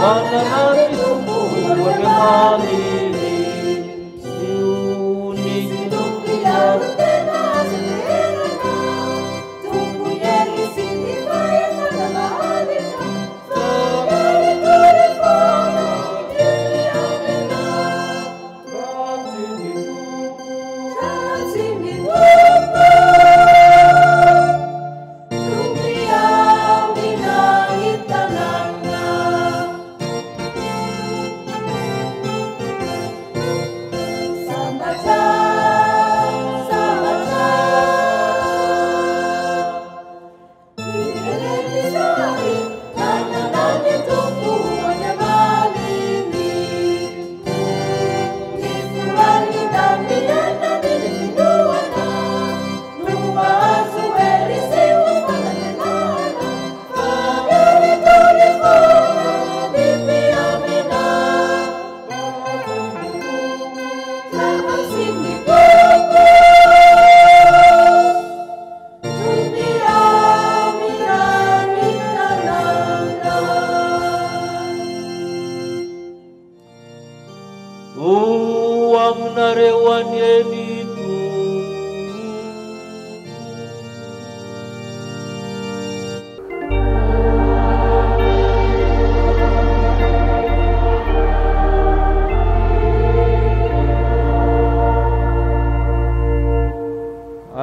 mananati tumbuh kembali unik dunia.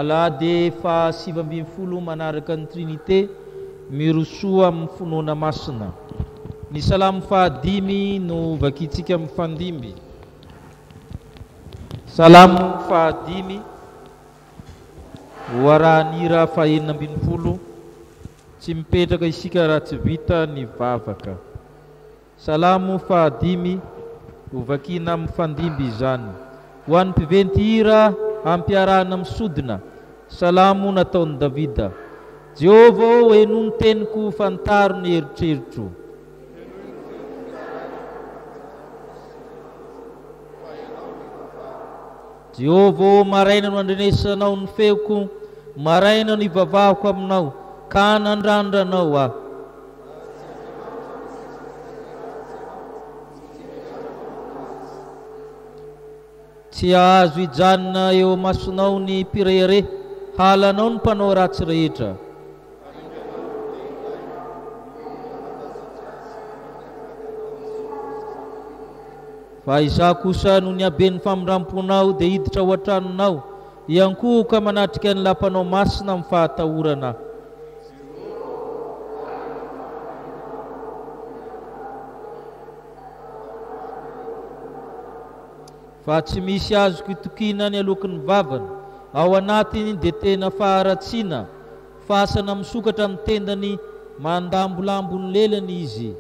Alade fa 7 manaraka ny Trinité mirosoa amin'ny finoana masina. Ny salamo fahadimy no vakitsika amin'ny fandimby. Salamo fahadimy hoaranira fa 12 tsy mipetraka isika raha tsy vita ny vavaka. Salamo fahadimy ho vakina amin'ny fandimby izany. Ho an'ny mpiventy hira ampiarahana misodina. Salamo nataon'i Davida. Jehovah hoe no teniko fantaro ny eritreritro. Jehovah maraina no andrenesanao ny feoko, maraina no ivavahako aminao, ka nandrandranao aho. Tsy azo ijanona eo masonao ny mpirehare, halanao ny mpanao ratsy rehetra. Fa izaho kosa no niaben'ny famindramponao dia hiditra ao an-tranonao, iankohoka manatrika ny lampanao masina amin'ny fahatahorana. Fa tsy misy azoko itokina ny alokin'ny vavany, ao anatiny dia tena faharatsiana, fasana misokatra amin'ny tendany, mandambolambo ny lelany izy.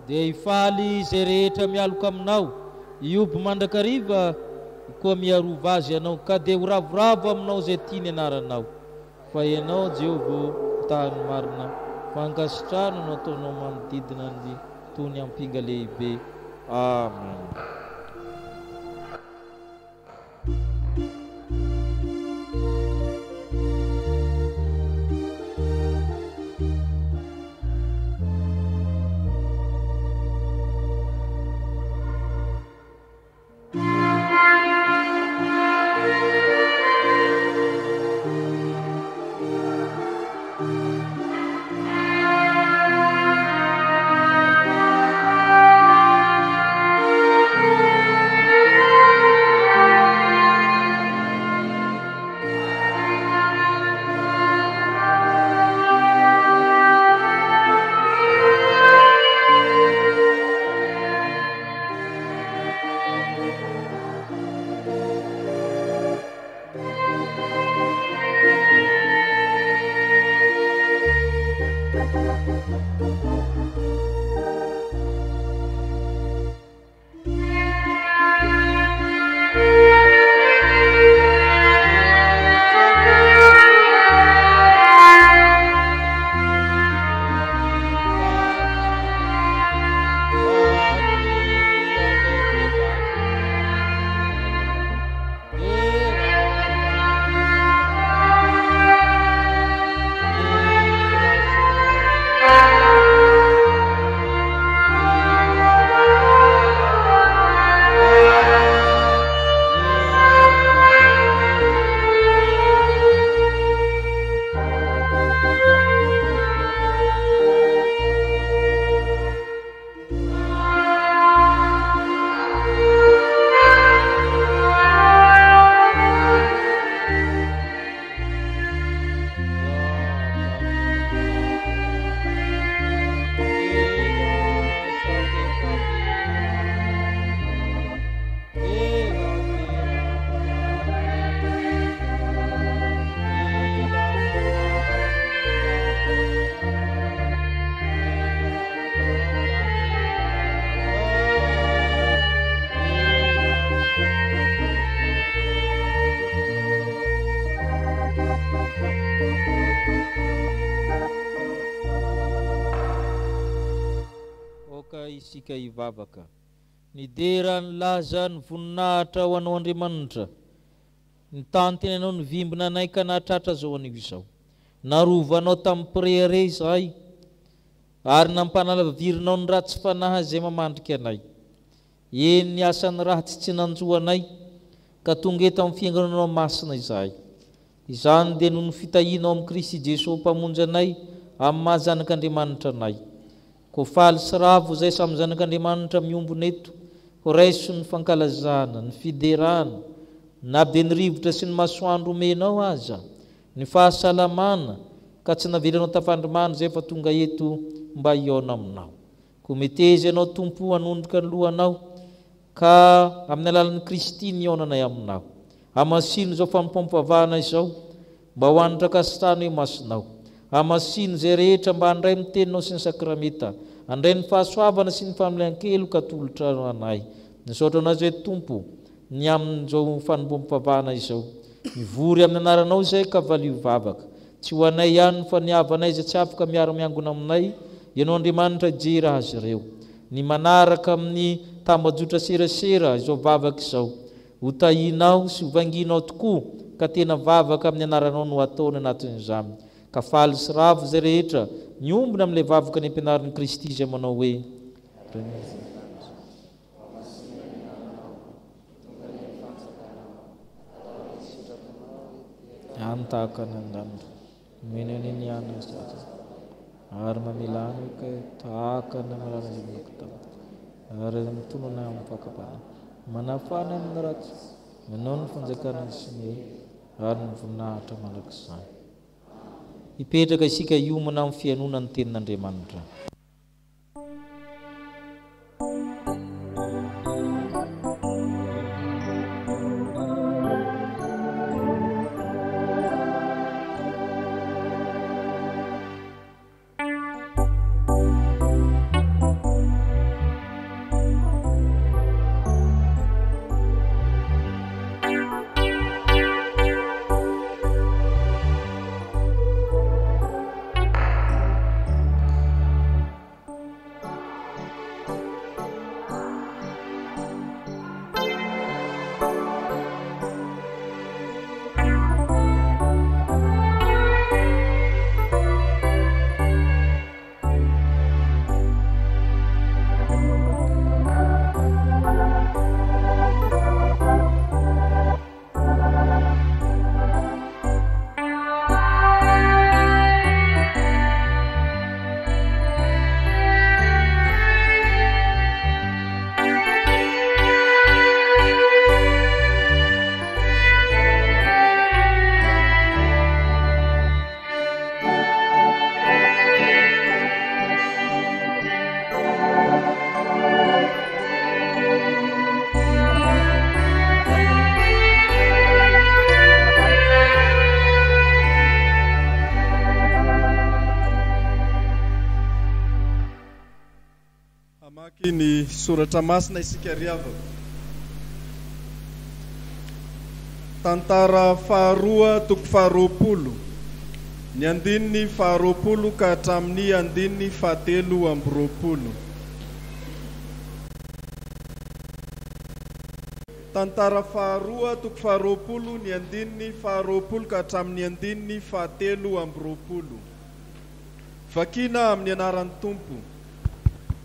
Dia ifaly izay rehetra mialoka aminao, iobo mandrakariva koa miarova azy ianao, ka dia ho ravoravo aminao izay tiany anaranao. Fa ianao Jehovah tany marina, fankasitrahana no ataonao manodidina ny tony ampinga lehibe. Amen. isika hivavaka. Ny dera ny laza ny voninahitra ho anao Andriamanitra. Ny tantiny anao ny vimbina anay ka nahatratra zao anio izao. Narovanao tamin'ny prere izahay, ary nampanalavirinao ny ratsy fanahy izay mamandrika anay. Eny ny asan'ny ratsy tsy nanjoanay, ka tonga eto amin'ny fiangonanao masina izahay. Izany dia noho ny fitahianao amin'ny Kristy Jesosy mpamonjy anay amin'ny maha zanak'Andriamanitra anay. Ko faly sy ravo izay samy zanak'Andriamanitra miombona eto, ho raiso ny fankalazana, ny fiderana, na be ny rivotra sy ny masoandro omenao aza, ny fahasalamana, ka tsy navelanao tafandrimana zay fa tonga eto mba hiaona aminao. Ko metezy ianao tompo hanondroka ny lohanao, ka amin'ny alalan'ny Kristy ny hiaonanay aminao. Hamasino zao fanompoam-pavahana izao, mba ho anitra kasitany hoe masinao. Hamasino zay rehetra mba handray ny teninao sy ny sakrameta, handray ny fahasoavana sy ny famelin-kelo ka tolotra anay. Nisaotra anazy hoe Tompo, ny amin'izao fanompoam-pavahana izao, mivory amin'ny anaranao izay ka valio vavaka. Tsy ho anay ihany fa ny havanay izay tsy afaka miara-miangona aminay, ianao Andriamanitra jera azy ireo. Ny manaraka amin'ny tambajotra serasera izao vavaka izao, ho tahinao sy ho vanginao tokoa, ka tena vavaka amin'ny anaranao no ataony anatin'izany. Ka faly sy ravo zay rehetra niombona amin'ilay vavaka ny ampianarin'ny Kristy izay manao hoe antaka ny andamitra meneny ny ana sasa ary mamilany ka tahaka ny malalany makatao ary mitonona amin'ny fakapana manafana amin'ny ratsy manao ny fanjakana sy ny ary ny voninahitra mandrakizany. Hipetraka isika hiomana amin'ny fianonana ny tenin'Andriamanitra. Ny soratra masina isika riavaka. Tantara faharoa toko faharoapolo, ny andininy faharoapolo ka hatramin'ny andininy fahatelo amby roapolo. Tantara faharoa toko faharoapolo, ny andininy faharoapolo ka hatramin'ny andininy fahatelo amby roapolo. Vakina amin'ny anaran'ny Tompo.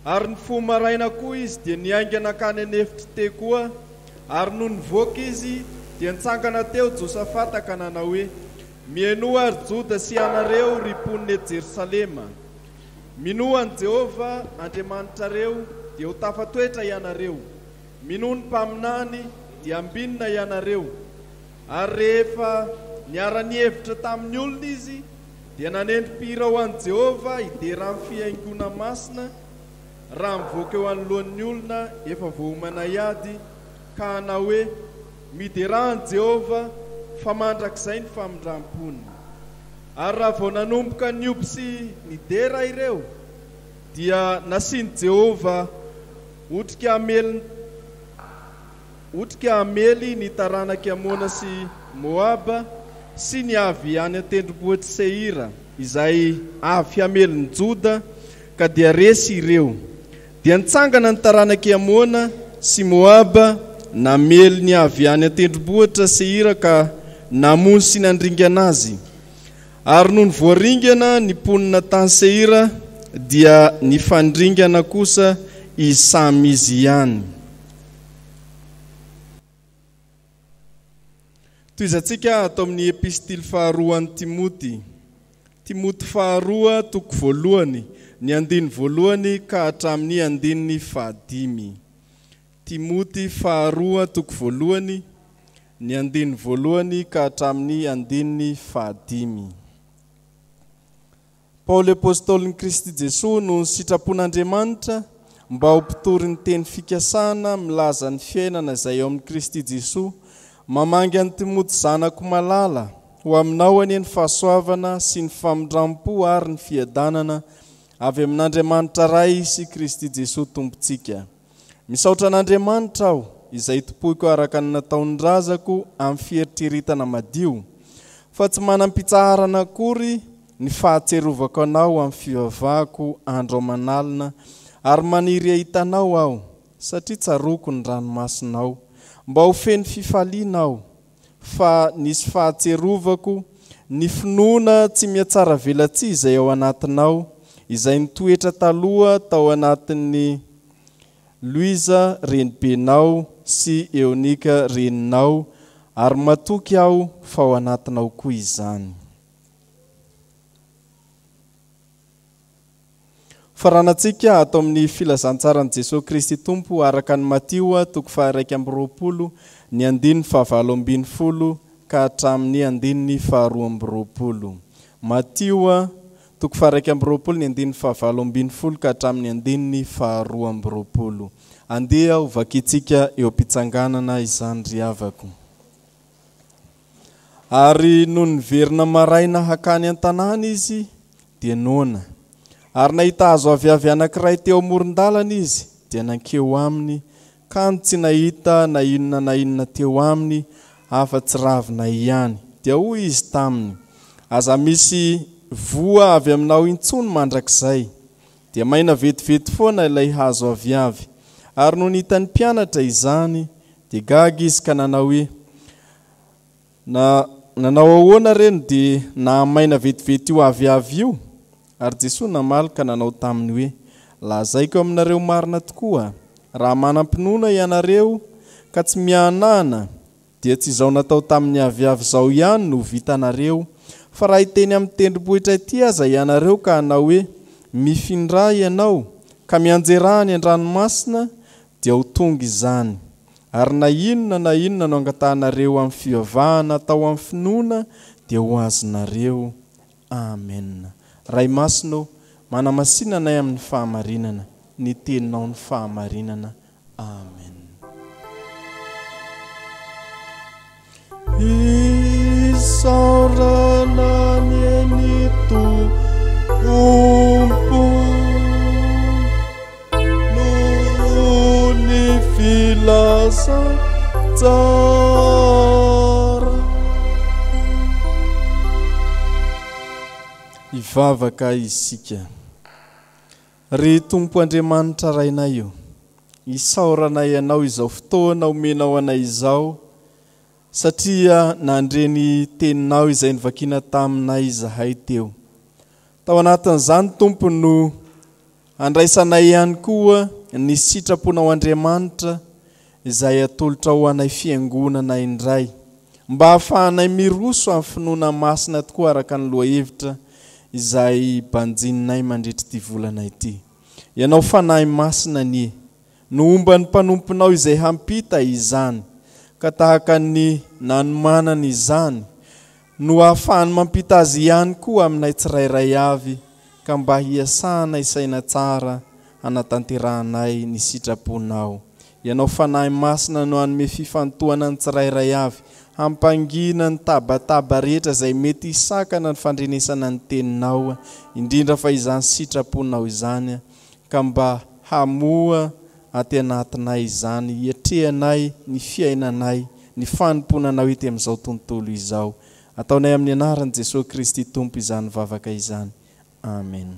Ary ny fo maraina koa izy dia niaingana kany anefitra te koa, ary no nivoaka izy dia nitsangana teo Josafata ka nanao hoe mienoa ary Joda sy anareo ripon'ny Jerusalema. Minoa ny Jehova Andriamanitrareo dia ho tafatoetra ianareo. Minoa ny mpaminany dia ambinina ianareo. Ary rehefa niara-nihevitra tamin'ny olona izy dia nanendrim-pira ho an'i Jehova hidera amin'ny fiaingona masina raha mivoaka eo anoloan'ny olona efa vohomana iady ka hanao hoe miderahan Jehova fa mandrakizay ny famindram-pony. Ary raha vao nanomboka niompy sy nidera ireo dia nasiany Jehova otrika amely ny taranaka Amona sy Moaba sy ny avy any an-tendrombohitra Seira izay avy ameliny Joda ka dia resy ireo. dia nitsangana ny taranaka Amona sy Moaba namely ny avy any an-tendrombohitra Seira ka namony sy nandringana azy. Ary noho ny voaringana ny mponina tany Seira dia nifandringana kosa izy samy izy ihany. Toizantsika atao amin'ny epistily faharoa an'i Timoty. Timoty faharoa toko voalohany, ny andiny voalohany ka hatramin'ny andiny fahadimy. Timoty faharoa toko voalohany, ny andiny voalohany ka hatramin'ny andiny fahadimy. Paoly apôstôlin'i Kristy Jesosy no sitrapon'Andriamanitra mba ho mpitory ny teny fikasana milaza ny fiainana izay ao amin'ny Kristy Jesosy, mamangy an'i Timoty zanako malala ho aminao any ny fahasoavana sy ny famindrampo ary ny fiadanana avy amin'Andriamanitra ray sy Kristy Jesosy tompontsika. Misaotra an'Andriamanitra aho izay topoiko araka ny nataony razako amin'ny fieritreretana madio, fa tsy manam-pitsaharana akory ny fahatserovako anao amin'ny fivavahako andro aman'alina ary maniry ahitanao aho, satria tsaroko ny ranomasinao mba ho feno fifaliana aho, fa nisy fahatserovako ny finoana tsy mihatsara velatsia izay ao anatinao, izay nitoetra taloha tao anatin'ny Luiza renibenao sy Eonika reninao, ary matoky aho fa ao anatinao koa izany. Faranantsika atao amin'ny filazantsarani Jesosy Kristy Tompo araka ny Matio toko faha 1:20 ny andiny faha 7:20 ka hatramin'ny andiny faha 2:20. Matio toko faha 1:20 ny andiny faha 7:20 ka hatramin'ny andiny faha 2:20. Andeha ho vakitsika eo am-pitsanganana izany ry havako. Ary noho niverina maraina hakany an-tanàna izy dia nona. Ary nahita hazo aviavy anankiray teo amoron-dalana izy dia nankeo aminy, kany tsy nahita na inona teo aminy afa-tsy ravina ihany. Dia hoy izy taminy, aza misy voa avy aminao intsony mandrakizay. Dia maina vetivety foana ilay hazo aviavy. Ary no nihita ny mpianatra izany dia gaga izy ka nanao hoe, nanao ahoana reny dia na maina vetivety io aviavy io? Ary Jesosy namaly ka nanao taminy hoe, lazaiko aminareo marina tokoa, raha manampinoana ianareo ka tsy mianana dia tsy izao natao tamin'ny aviavy izao ihany no vitanareo, fa raha iteny amin'ny tendrombohitra ity aza ianareo ka hanao hoe mifindra ianao ka mianjera any an-dranomasina dia ho tonga izany. Ary na inona no angatahanareo amin'ny fivavahana atao amin'ny finoana dia ho azonareo. Amen. Ray masino, manamasinanay amin'ny fahamarinana, ny teninao ny fahamarinana. Amen. Isaorana ny eny Tompo noho ny filazantsara. Ivavaka isika. Ry Tompo Andriamanitra rainay io, isaoranay ianao izao fotoana omenao anay izao, satria nandreny teninao izay nivakina taminay izahay teo. Tao anatin'izany Tompo no andraisanay ihany koa ny sitraponao Andriamanitra izay atolotra ho anay fiangonana indray, mba hahafahanay miroso amin'ny finoana masina tokoa araka ny lohahevitra izay banjininay mandritra ity volana ity. Ianao fanahy masina nie, no omba ny mpanomponao izay hampita izany, ka tahaka ny nanomanana izany, no ahafahany mampita azy ihany koa aminay tsirairay avy, ka mba hiasana isaina tsara hanatanterahanay ny sitraponao. Ianao fanahy masina no hanome fifantohana ny tsirairay avy, hampangina ny tabataba rehetra izay mety hisakana ny fandrenesana ny teninao, indrindra fa izany sitraponao izany, ka mba hamoa aty anatinay izany, hiatrehanay ny fiainanay, ny fanomponanao ety amin'izao tontolo izao. Ataonay amin'ny anaran'i Jesosy Kristy Tompo izany vavaka izany. Amen.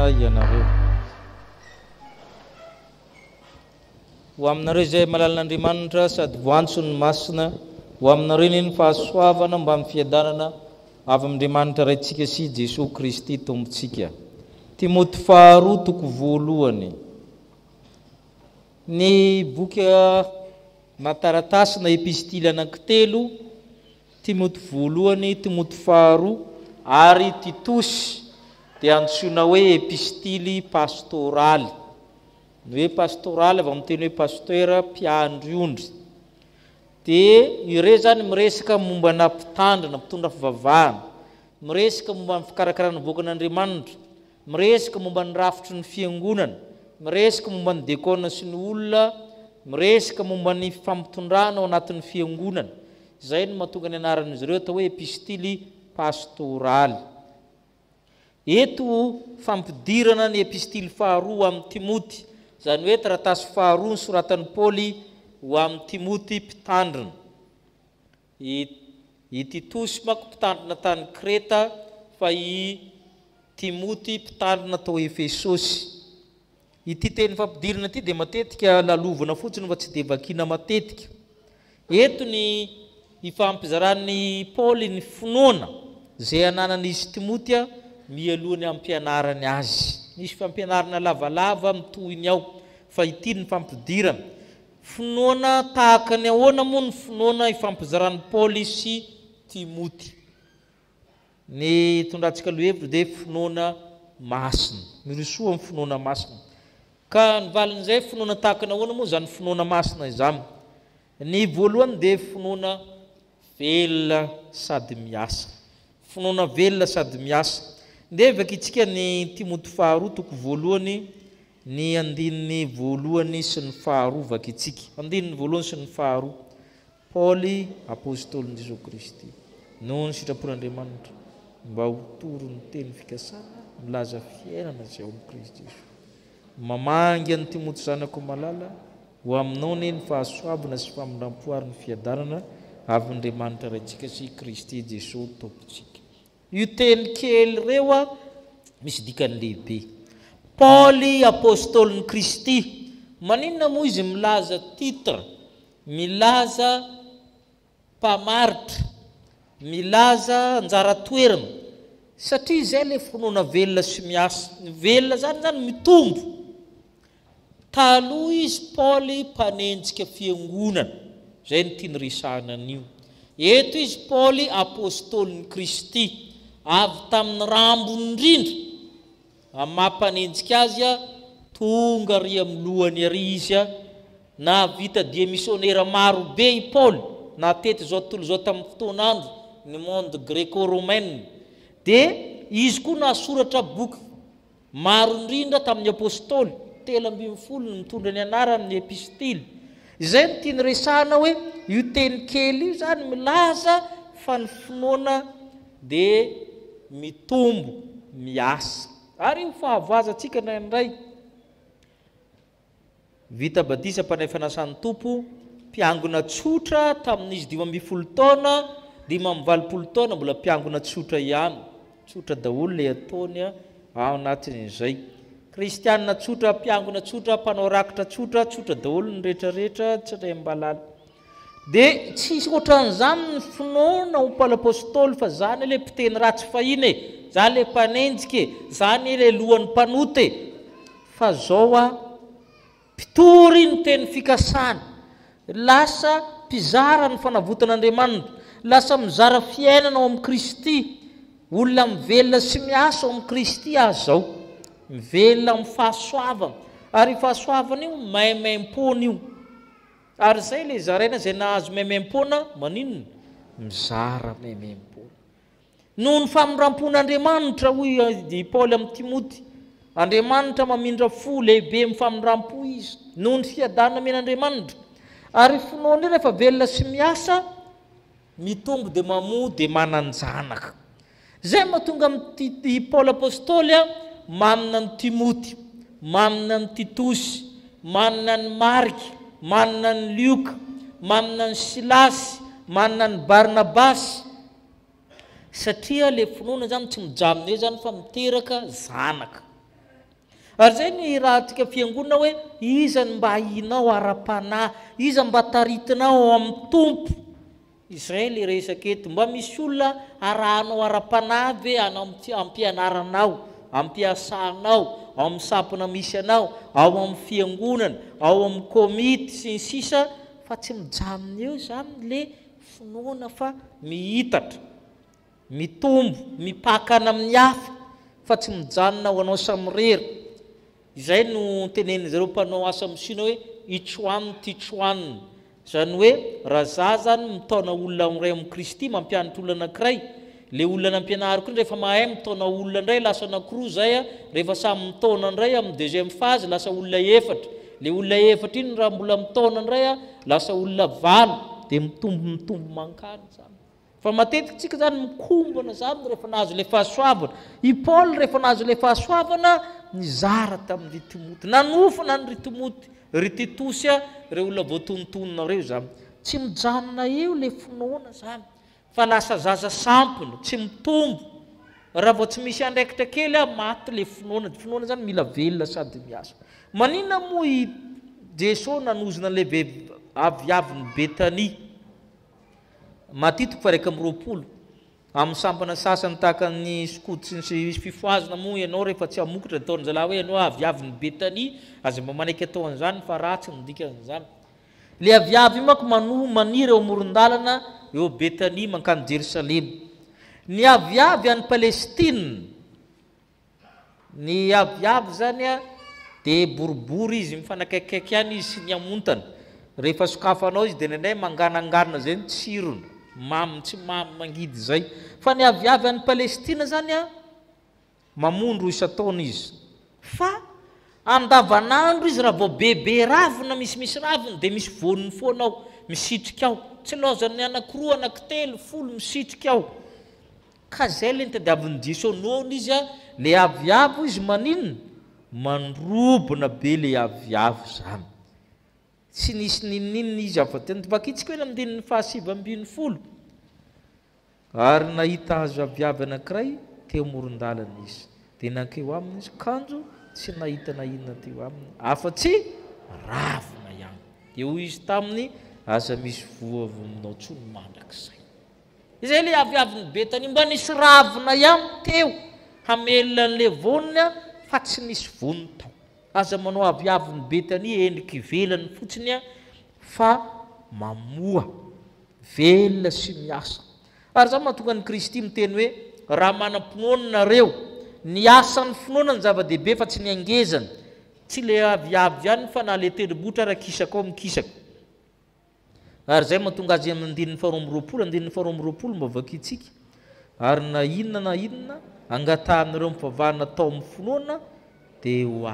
Ianareo ho aminareo izay malalan'Andriamanitra sady voantsony masina ho aminareo ny fahasoavana mba amin'ny fiadanana avy amin'Andriamanitra raintsika sy Jesosy Kristy tompontsika. Timoty faharoa toko voalohany. Ny boky mataratasy na epistily anankitelo, Timoty voalohany, Timoty faharoa ary Titosy dia antsoina hoe epistily pastoraly. Ny hoe pastoraly avy amin'ny teny hoe pasteur mpiandriondry. Dia ireo zany miresaka mombana mpitandrina, mpitondra fivavahana, miresaka momba ny fikarakarana voakan'Andriamanitra, miresaka momba ny rafitry ny fiangonana, miresaka momba ny dekona sy ny olona, miresaka momba ny fampitondrana ao anatin'ny fiangonana. Izay no mahatonga ny anaran'izy ireo atao hoe epistily pastoraly. Eto fampidirana ny epistily faharoa amin'ny Timoty, zany hoe taratasy faharoa ny soratan'i Paoly ho amin'ny Timoty mpitandrina. I Titosy manko mpitandrina tany Kreta, fa i Timoty mpitandrina tao Efesosy. Ity teny fampidirana ity dia matetika lalovana fotsiny fa tsy dia vakiana matetika. Eto ny ifampizaran'ny Paoly ny finoana zay ananan'izy Timoty mialohany amin'ny mpianarany azy. Misy fampianarana lavalava mitohiny ao, fa ity ny fampidirana. Finoana tahaka ny ahoana moa ny finoana ifampizaran'ny Paoly sy Timoty. Ny tondratsika lohevitra dia finoana masina. Mirosoa amin'ny finoana masina. Ka ny valin'izay finoana tahaka ny ahoana moa zany finoana masina izany. Ny voalohany dia finoana velona sady miasa. Finoana velona sady miasa. Dia vakitsika ny Timoty faharoa toko voalohany, ny andininy voalohany sy ny faharoa vakitsika. Andininy voalohany sy ny faharoa. Paoly apôstôlin'i Jesosy Kristy noho ny sitrapon'Andriamanitra mba ho toro ny teny fikasana milaza fiainana izay ao amin'i Kristy Jesosy. Mamangy ny Timoty zanako malala ho aminao ny fahasoavana sy famindram-poary ny fiadanana avy amin'Andriamanitra raintsika sy Kristy Jesosy tompontsika. Io teny kely reo misy dikany lehibe. Paoly apôstôlin'i Kristy. Maninona moa izy milaza titre, milaza mpamaritra, milaza anjara toerana, satria izay le finoana velona sy miasa. Velona zany mitombo. Taloha izy Paoly mpanenjika fiangonana, zay ny tiany resahana an'io. Eto izy Paoly apôstôlin'i Kristy, avy tamin'ny rambony indrindra, amin'ny mampanenjika azy tonga ry amin'ny lohany ary izy na vita dia missionnaire maro be i Paoly, na tety zao tontolo zao tamin'ny fotoan'andro ny monde greco-romaine. Dia izy koa nasoratra boky maro indrindra tamin'ny apôstôly, 340 ny mitondra ny anarany ny epistily. Izay no tiany resahana hoe io teny kely io zany milaza fa ny finoana dia mitombo miasa. Ary io fahavoazantsika indray. Vita batisa mpanay fanasan'ny tompo, mpiangona tsotra tamin'izy 5 taona, 20 taona mbola mpiangona tsotra ihany. Tsotra daholo le ataony ao anatin'izay. Kristianina tsotra, mpiangona tsotra, mpanao rakitra tsotra, tsotra daholo ny rehetrarehetra, tsy ray mbalala. dia tsisy ohatran'izany ny finoana ho Paol'apôstôly fa zany le mpiteny ratsy fahiny zany le mpanenjika zany le lohan'ny mpanoty fa zao a mpitory ny teny fikasany lasa mpizara ny fanavotan'Andriamanitra lasa mizara fiainana ao amin'ny Kristy olona mivelona sy miasa ao amin'ny Kristy azao mivelona amin'ny fahasoavana ary fahasoavana io maimaim-pona io ary zay le zaraina zay nahazo maimaim-pona maninona mizara maimaim-pona noho ny famindram-pon'Andriamanitra hoy Paoly amin'ny Timoty Andriamanitra mamindra fo lehibe amin'ny famindram-po izy noho ny fiadanana men'Andriamanitra ary finoana io rehefa velona sy miasa mitombo dia mamoa dia mananjanaka zay mahatonga amin'ny Paoly apôstôly manana ny Timoty manana ny Titosy manana ny Marika manana ny Lioka manana ny Silasy manana ny Barnabasy satria le finoana zany tsy mijanona eo zany fa miteraka zanaka ary zay ny raha tika fiangonana hoe iza ny mba hinao ara-panahy iza mba taritinao amin'ny tompo izay le resaka eto mba misy olona arahanao ara-panahy ve anao ampianaranao ampiasanao ao amin'ny sampona misy anao ao amin'ny fiangonana ao amin'ny komity sy ny sisa fa tsy mijanona eo zany le finoana fa mihitatra mitombo mipakana amin'ny hafa fa tsy mijanona ho anao samirera izay no teneniny zareo mpanao asa misina hoe itsoaniny titsoaniny zany hoe raha za zany mitaona olona amiray amin'ny Kristy mampianatra olona anankiray le olona nampianariko iny rehefa mahay mitaona olona indray lasa anankiroa zay rehefa samy mitaona indray amin'ny deuxième phase lasa olona efatra le olona efatra iny raha mbola mitaona indray lasa olona valo dia mitombo mankany zany fa matetika tsika zany mikombana zany rehefa nahazo le fahasoavana i Paul rehefa nahazo le fahasoavana nizara tamin'ny Timoty nanofana ny Timoty ry Titosy reo olona voatontonona reo zany tsy mijanona eo le finoana zany fa lasa zaza sampona tsy mitombo raha vao tsy misy andraikitra kely maty le finoana zany mila velona sady miasa maninona moa i Jesosy nanozona le aviaviny Betania matitiko fa 1:20 amin'ny sampana sasany tahaka ny skoty sy fifoazana moa ianao rehefa tsy hamokatra ataony zalahy hoe ianao aviaviny Betania aza mba manaiky atao an'izany fa ratsy ny dikan'izany le aviavy manko maniry eo amoron-dalana eo Betania mankany Jerusalema ny aviavy any Palestine ny aviavy zany dia boribory izy mifanakaikaiky any izy sy ny amontana rehefa sokafanao izy dia nendray mangananganana zay ny tsirony mamy tsy mamy mangidy zay fa ny aviavy any Palestina zany mamondro isa-taona izy fa andavanandro izy raha vao bebe ravina misy ravina dia misy voniny foana ao misitrika ao tsy lozany anankiroa anankitelo folo misitrika ao ka zay le nitadiavin'ny Jesosy nohony izy le aviavo izy maninona mandrobona be le aviavo zany tsy nisy ninninina izy afatvakyitsika hoe amin'dininy 7:20 ary nahita azo aviavy anankiray teo moron-dalana izy dia nankeo aminy izy kanjo tsy nahita na inona teo aminy afa-tsy ravina ihany dia hoy izy taminy aza misy voavominao tsony mandrakizay izay le aviaviny Betania mba nisy ravina ihany teo hamelona an'le voniny fa tsy nisy voniny tao aza manao aviaviny Betania endriky velany fotsiny fa mamoa velona sy miasa ary zany mahatonga ny Kristy miteny hoe raha manam-pinoana nareo ny asan'ny finoana ny zava-dehibe fa tsy ny angezany tsy le aviavy ihany fa na le tendrombohitra rakisaka ao mikisaka ary zay mahatonga azy amin'ny 2:20 mba vakitsika ary na inona angatahanareo mivavahana tao amin'ny finoana dia ho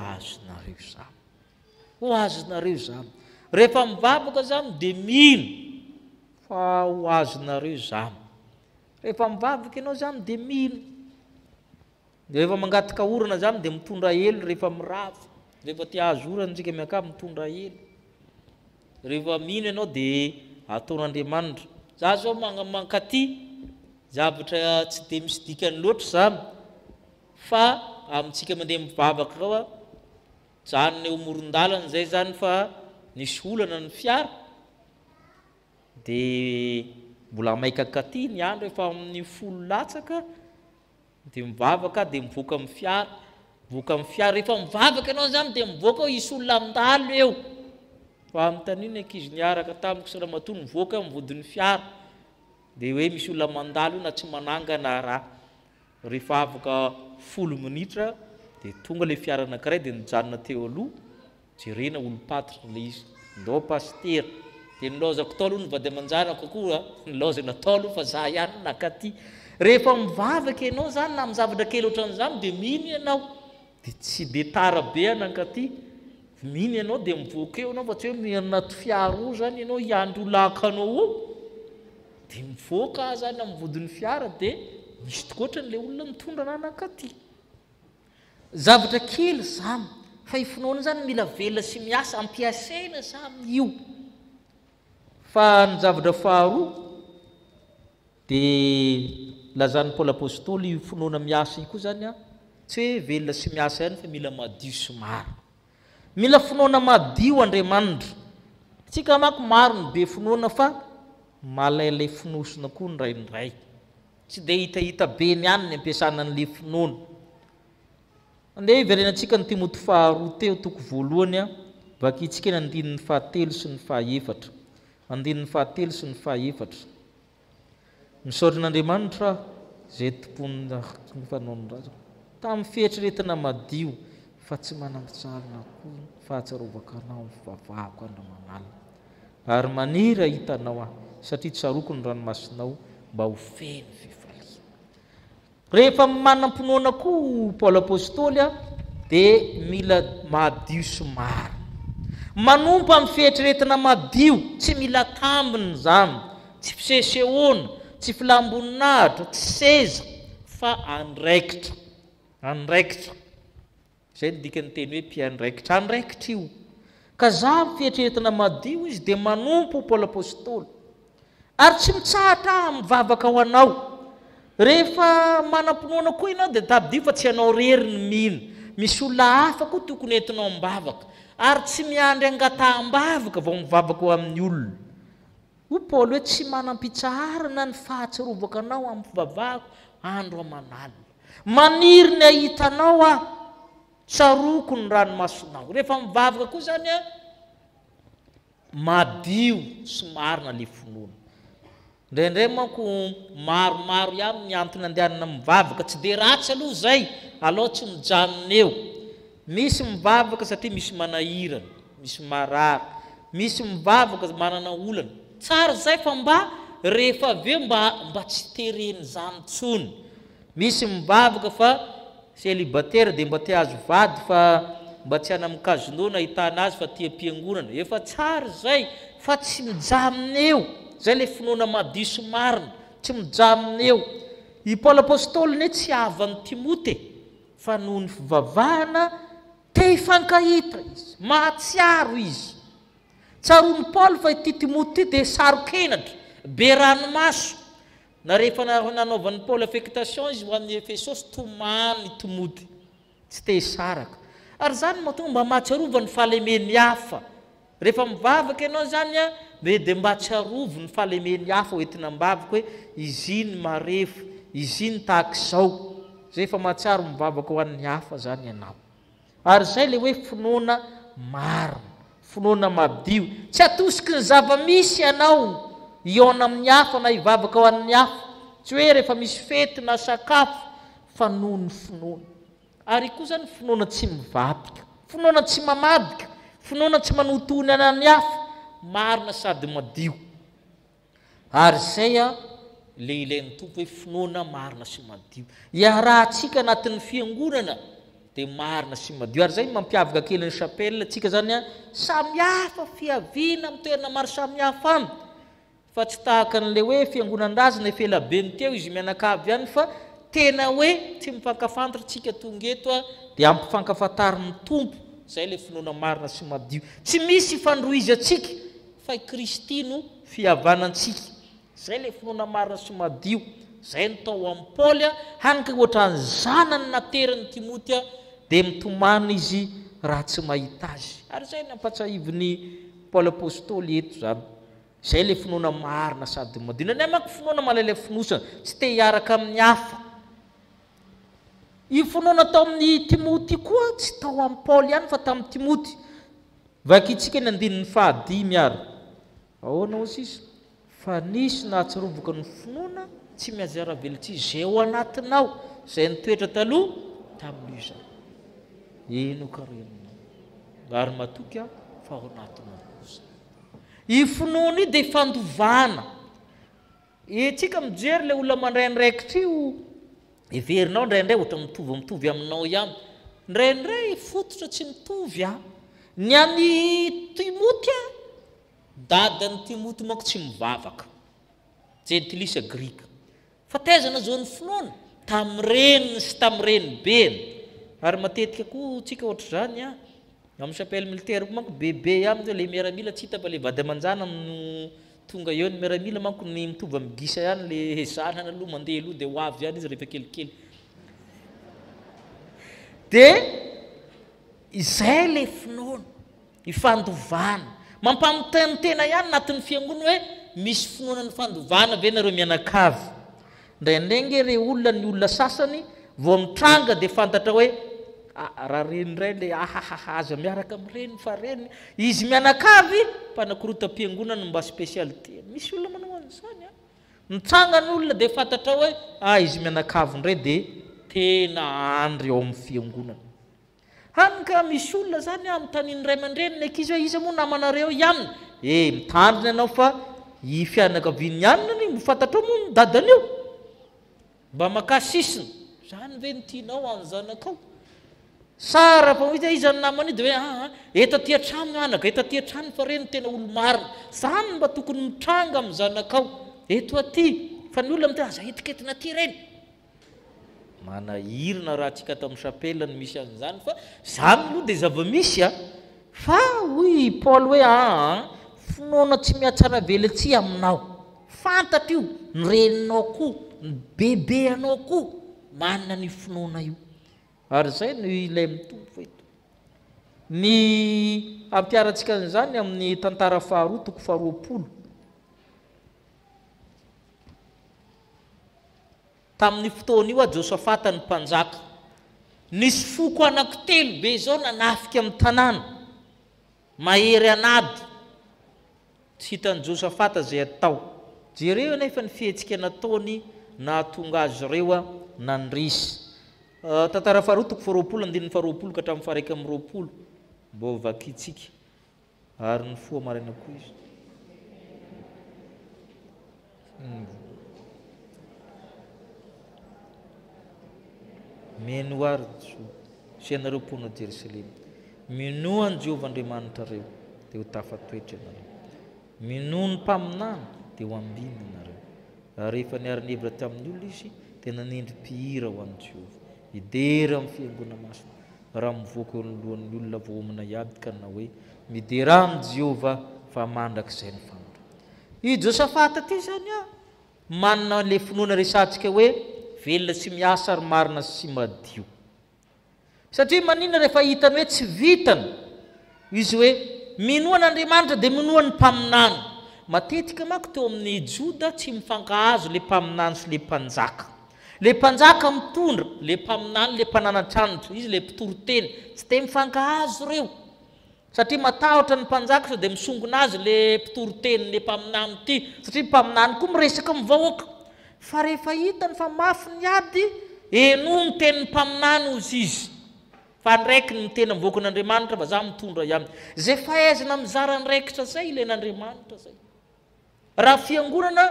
azonareo zany rehefa mivavaka zany dia mino fa ho azonareo zany rehefa mivavaka ianao zany dia mino rehefa mangataka orana zany dia mitondra elo rehefa mirava rehefa tia azo orana tsika miaka mitondra elo rehefa mino ianao dia ataon'Andriamanitra za zao mankaty zavatra tsy dia misy dikany loatra zany fa amintsika mandeha mivavaka ao zany eo moron-dalana zay zany fa nisy olana ny fiara dia mbola maika katy ny andro efa amin'ny 10 latsaka dia mivavaka dia mivoaka amin'ny fiara rehefa mivavaka ianao zany dia mivoaka ao isy olona mandalo eo fa amin'taniny ankizy niaraka tamiko sy ramatoa mivoaka mivodin'ny fiara dia hoe misy olona mandalo io na tsy manangana raha rehefa afaka 10 minitra dia tonga le fiara anankiray dia nijanona teo aloha jerena olo-patitra le izy ndao pastera dia nilaozako tao aloha ny vady aman-janako koa nilaozana tao aloha fa za ihany nakaty rehefa mivavaka ianao zany na amin'ny zavatra kely ohatran'izany dia mino ianao dia tsy dia tara be anankaty mino ianao dia mivoaka eo anao fa tsy hoe mianaty fiara io zany ianao hiandro lakanao io dia mivoaka zany amin'ny vodin'ny fiara dia misy tokoatran'ilay olona mitondra anankaty zavatra kely zany fa ifinoana zany mila velona sy miasa ampiasaina zany io fa ny zavatra faharoa dia lazan'ny Paoly apôstôly io finoana miasa io koa zany a tsy hoe velona sy miasa ihany fa mila madio sy maro mila finoana madio Andriamanitra tsika manko maro ny be finoana fa malailay finosina koa ny raindray tsy dia hitahita be ny ihany ny ampiasana an'ilay finoana andeha hiverenantsika ny Timoty faharoa teo toko voalohany a vakitsika ny 7 sy ny 8 7 sy ny 8 misaotran'Andriamanitra zay tompony fanaon'raza tamin'ny fihetriretina madio fa tsy manam-pitsarana koa fahatsarovaka anao fivavahako andro manalina ary maniry ahitanao aho satria tsaroko ny ranomasinao mba ho feno fifalia rehefa manam-pinoana koa Paoly apôstôly a dia mila madio sy maro manompo amin'ny fihetriretina madio tsy mila tambiny zany tsy fisesehoana tsy filamboninahitra tsy seza fa andraikitra zay ny dikany teny hoe mpiandraikitra andraikitra io ka za fihetriretina madio izy dia manompo Paoly apôstôly ary tsy mitsahatra mivavaka ho anao rehefa manam-pinoana koa ianao dia tabidio fa tsy anao rery ny mino misy olona hafa koa tokony entinao mivavaka ary tsy miandry angataham-bavaka vao mivavaka ho amin'ny olona ho Paoly hoe tsy manam-pitsarana ny fahatsarovaka anao amin'ny fivavahako andro amanalina maniry ny ahitanao a tsaroko ny ranomasonao rehefa mivavaka koa zany a madio sy marina le finoana indraindray manko maromaro ihany ny antony andehanana mivavaka tsy dia ratsy aloha zay aloha tsy mijanona eo misy mivavaka satria misy manahirana misy marary misy mivavaka manana olana tsara zay fa mba rehefa aveo mba tsy tereny zany tsony misy mivavaka fa célibataire dia mba tia azo vady fa mba tsy hanamikazonona ahitana azy fa tia mpiangonana efa tsara zay fa tsy mijanona eo zay le finoana madio sy marina tsy mijanona eo i Paoly apôstôly ne tsy avany Timote fa noho ny fivavahana te hifankahita izy mahatsiaro izy tsaroany Paoly fa ity Timote dia sarokenatra be ranomaso na rehefa nanaovan'ny Paoly affectation izy ho amin'ny Efesosy tomany Timote tsy te hisaraka ary zany mahatonga mba mahatsiarova ny fahalemeny hafa rehefa mivavaka ianao zany a dia mba tsiarovo ny fahalemeny hafa hoentina mivavaka hoe izy iny marefo izy iny tahaka izao zay efa mahatsiaro mivavaka ho an'ny hafa zany ianao ary zay le hoe finoana marina finoana madio tsy atosiky ny zava-misy ianao iona amin'ny hafa na hivavaka ho an'ny hafa tsy hoe rehefa misy fety na sakafo fa noho ny finoana ary koa zany finoana tsy mivapika finoana tsy mamadika finoana tsy manotony anan'ny hafa marina sady madio ary zay a le ilain'ny tompo hoe finoana marina sy madio iarahantsika anatin'ny fiangonana dia marina sy madio ary zay mampiavaka kely ny chapelle tsika zany a samihafa fiaviana amin'ny toerana maro samihafa any fa tsy tahaka n'le hoe fiangonan-drazana efelabe teo izy mianakavy ihany fa tena hoe tsy mifankafantatra tsika tonga eto a dia ampifankafantarin'ny tompo zay le finoana marina sy madio tsy misy fandroizy atsika fa Kristy no fihavanantsika zay le finoana marina sy madio zay nitao amin'ny Paoly hanika ohatran'ny zanany naterany Timote dia mitomana izy raha tsy mahita azy ary zay nampatsahiviny Paoly apôstôly eto zany zay le finoana marina sady madina ny amako finoana malaila finosana tsy te hiaraka amin'ny hafa io finoana tao amin'ny timoty koa tsy tao amin'ny paoly ihany fa tamin'ny timoty vakitsika ny andinin'ny fahadimy ary ahoana ozy izy fa nisy nahatsirovoka ny finoana tsy miazara velitsy zay ao anatinao zay nitoetra taloha tamin'io zany ino karenao ary matoky a fa ao anatinao kosa io finoana io dia fandovana tsika mijery le olona mandraindraikitra io iverinao ndraindray ohatra mitovy aminao ihany ndraindray fototra tsy mitovy a ny any timoty a dadany timoty manko tsy mivavaka jentilisa grika fa taizana zao ny finoana tamin'reniny sy tamin'reny beny ary matetika koa tsika ohatra zany a amin'ny chapelle militaire manko bebe aminy le miaramila tsy hita fa le vady amanjana no tonga eo ny miaramila manko ny mitovy amin'ny gisa ihany le zanany aloha mandeha aloha dia ho avy ihany izy rehefa kelikely dia izay le finoana ifandovana mampamiteny ihany anatin'ny fiangonana hoe misy finoana ny fandovana ve nareo mianakavy ndraindray re olona ny olona sasany vao mitranga dia fantatra hoe raha renindray le aza miaraka amin'ireny fa reny izy mianakavy mpanakorota-piangonana mba spécialité misy olona manao an'izany a mitranga ny olona dia fantatra hoe izy mianakavy indray dia tena andry eo amin'ny fiangonana hany ka misy olona zany amin'ny tanin'ny ray aman-dreny ny ankizy hoe iza moa namanareo ihany mitandrina ianao fa i fianakaviany ihanina ny mifantatra moa ny dadany io mba makasisina zany ve nytianao anyzanakao sara fa hoe iza ny namany io dia hoe eto aty an-trano anaka eto aty an-trano fa reny tena olo marina zany mba tokony mitranga amin'ny zanakao eto aty fa ny olona mitena aza etiketina aty reny manahirina raha tsika tamin'ny chapelle ny misy an'izany fa zany aloha dia zava-misy a fa hoy paoly hoe finoana tsy mihatsara velitsy aminao fantatra io ny reninao koa ny bebe anao koa manana ny finoana io ary zay no ilay mitombo feto ny ampiaratsika an'izany amin'ny tantara faharoa toko faharoapolo tamin'ny fotoana io a Josafata ny mpanjaka nisy foko anankitelo be zao nanafika amin'ny tanàna mahery anady tsy hitan'ny Josafata zay atao jereo nefa ny fihetsika nataony nahatonga azy ireo a nandrisy tantara faharoa toko faharoapolo andininy faharoapolo ka hatramin'ny faharaiky amin'ny roapolo mbo vakitsika ary ny foa maraina koa izy menoary sianareo mponina Jerusalema minoany Jehovah Andriamanitra reo dia ho tafatoetra ianareo minoa ny mpaminany dia ho ambiny ianareo ary rehefa niary nihevitra tamin'ny olona izy dia nanendry mpihira ho an'i Jehovah midera amin'ny fiangonana masina raha mivoaka eo alohan'ny olona voamina iaby ka na hoe midera amin'ny Jehovah fa mandrak'izay ny fanondro i Josafata ty zany manana le finoana resantsika hoe velona sy miasa ary marina sy madio satria manina rehefa hitany hoe tsy vitany izy hoe minoa n'Andriamanitra dia minoa ny mpaminany matetika manko teo amin'ny Joda tsy mifankahazo le mpaminany sy le mpanjaka le mpanjaka mitondra le mpaminany le mpananatranitra izy le mpitoroteny tsy dia mifankahazo reo satria matahotra ny mpanjaka sao dia misongona azy le mpitoroteny le mpaminany ity satria mpaminany koa miresaka mivahoaka fa rehefa hitany fa mafy ny ady eno ny tenin'ny mpaminany ozy izy fa ndraiky ny mitena mivoaka n'Andriamanitra fa za mitondra ihany zay fahaizana mizara ndraikitra zay ilain'Andriamanitra zay raha fiangonana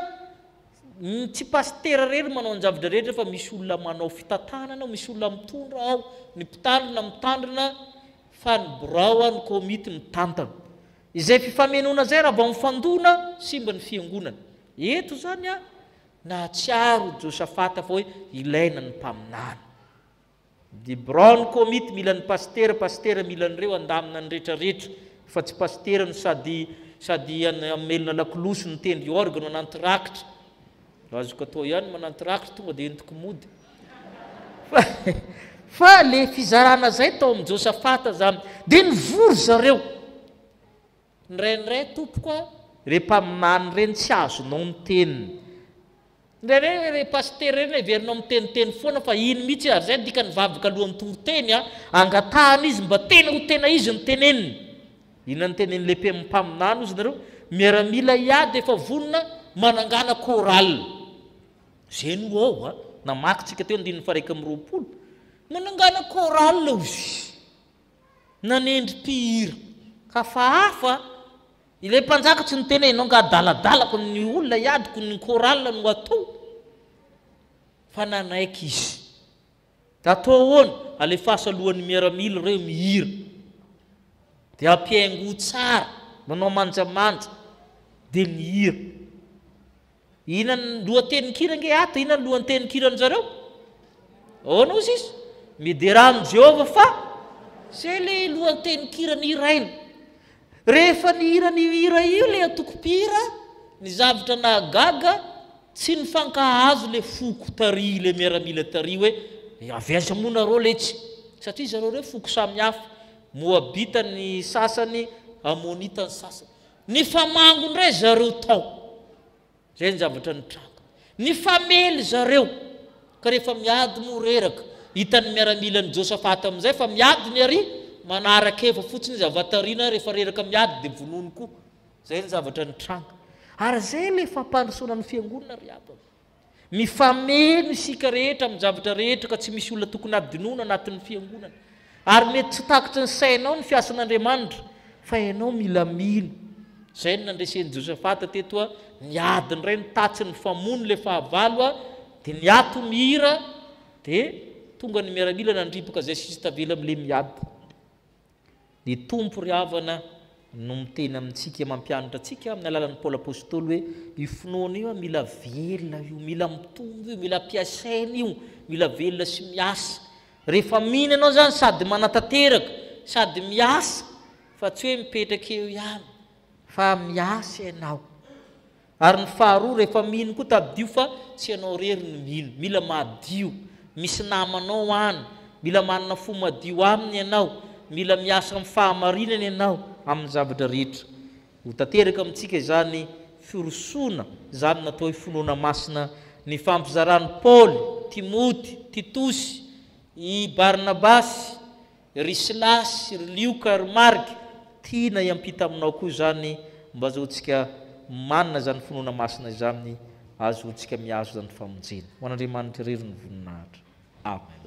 tsy pastera rery manao anjavitra rehetra fa misy olona manao fitantanana misy olona mitondra ao ny mpitandrina mitandrina fa ny birao ny komity mitantana izay fifamenona zay raha vao mifandona simba ny fiangonana eto zany nahatsiaro Josafata fa hoe ilaina ny mpaminany di birao ny komity mila ny pastera mila nyreo andamina ny rehetrarehetra fa tsy pastera no sady amelona lakolosy ny tendry organo anantirakitra azoko atao ihany manantirakitra tonga dia entiko mody fa le fizarana zay tao amin'ny Josafata zany dia nivory zareo ndraindray tompoko Rehempaminany reny tsy azonao miteny. Re paster reny everinao miteniteny foana fa iny mihitsy ary zay dika nivavaka alohan'ny toroteny angatahana izy mba tena ho tena izy ny teneniny. Inona ny tenen'ny lehibe mpaminany ozy nareo? Miaramila iady efa vonona manangana koral. Zeny ao namakitsika teo 120. Manangana koral ozy. Nanendry mpihira. Ka fa hafa ile mpanjaka tsy nitenenao ngadaladalako ny olona iadiko ny koral no atao. Fa nanaiky izy. Atao ahoana? Alefasa alohan'ny miaramila reo mihira. Dia ampiaingo tsara, manao manjamanja, dia mihira. Ina ny lohatenin-kira nge ata, ina ny lohatenin-kiran zareo? Ahoana ozy izy? Midera Jehova fa zay le lohatenin-kira ny Israel. Rehefa ny hira ny hira io le atoko-pira, ny zavatra nahagaga, tsy nifankahazo le foko tary le miaramila tary hoe aveza mona rô letsy. Satria zareo reo foko samihafa. Moabita ny sasany, Amonita ny sasany. Ny famango ndray zareo tao. Zay ny zavatra nitranga. Ny famely zareo. Ka rehefa miady moreraka, hitan'ny miaramila ny Josafata amin'izay fa miady ny ary manaraka efa fotsiny izy avatarina rehefa reraka miady dia vonono koa. Zay ny zavatra nitranga. Ary zay le fampandrosoana ny fiangonana ry abako. Mifameno isika rehetra amin'ny zavatra rehetra ka tsy misy olona tokony abdinoana anatin'ny fiangonana. Ary mety tsy takitra ny sainao ny fiasan'Andriamanitra fa ianao mila mino. Zay ny nandresen'i Josafata teto niady ny ray ny tatsy ny famono le fahavalo dia niato mihira dia tonga ny miaramila nandripaka zay sisy tavela amin'le miady. Ny tompo ry havana no miteny amintsika mampianatra antsika amin'ny alalan'ny Paoly apôstôly hoe io finoana io mila velona io, mila mitombo io, mila piasaina io, mila velona sy miasa. Rehefa miny anao zany sady manatanteraka, sady miasa, fa tsy hoe mipetraka eo ihany, fa miasa ianao. Ary ny faharoa rehefa miny koa tabidio fa tsy ianao rery ny mino, mila madio, misy namanao any, mila manana fo madio aminy ianao, mila miasa amin'ny fahamarinana ianao amin'ny zavatra rehetra. Ho tanteraka amintsika izany firosoana, izany natao hoe finoana masina ny fampizaran'i Paoly, Timoty, Titosy, i Barnabasy, ry Silasy, ry Lioka, ry Marky, tiana iampita aminao koa zany mba azahoantsika manana zany finoana masina izany, azahoantsika miazo zany famonjena. Ho an'Andriamanitra irery ny voninahitra. Amen.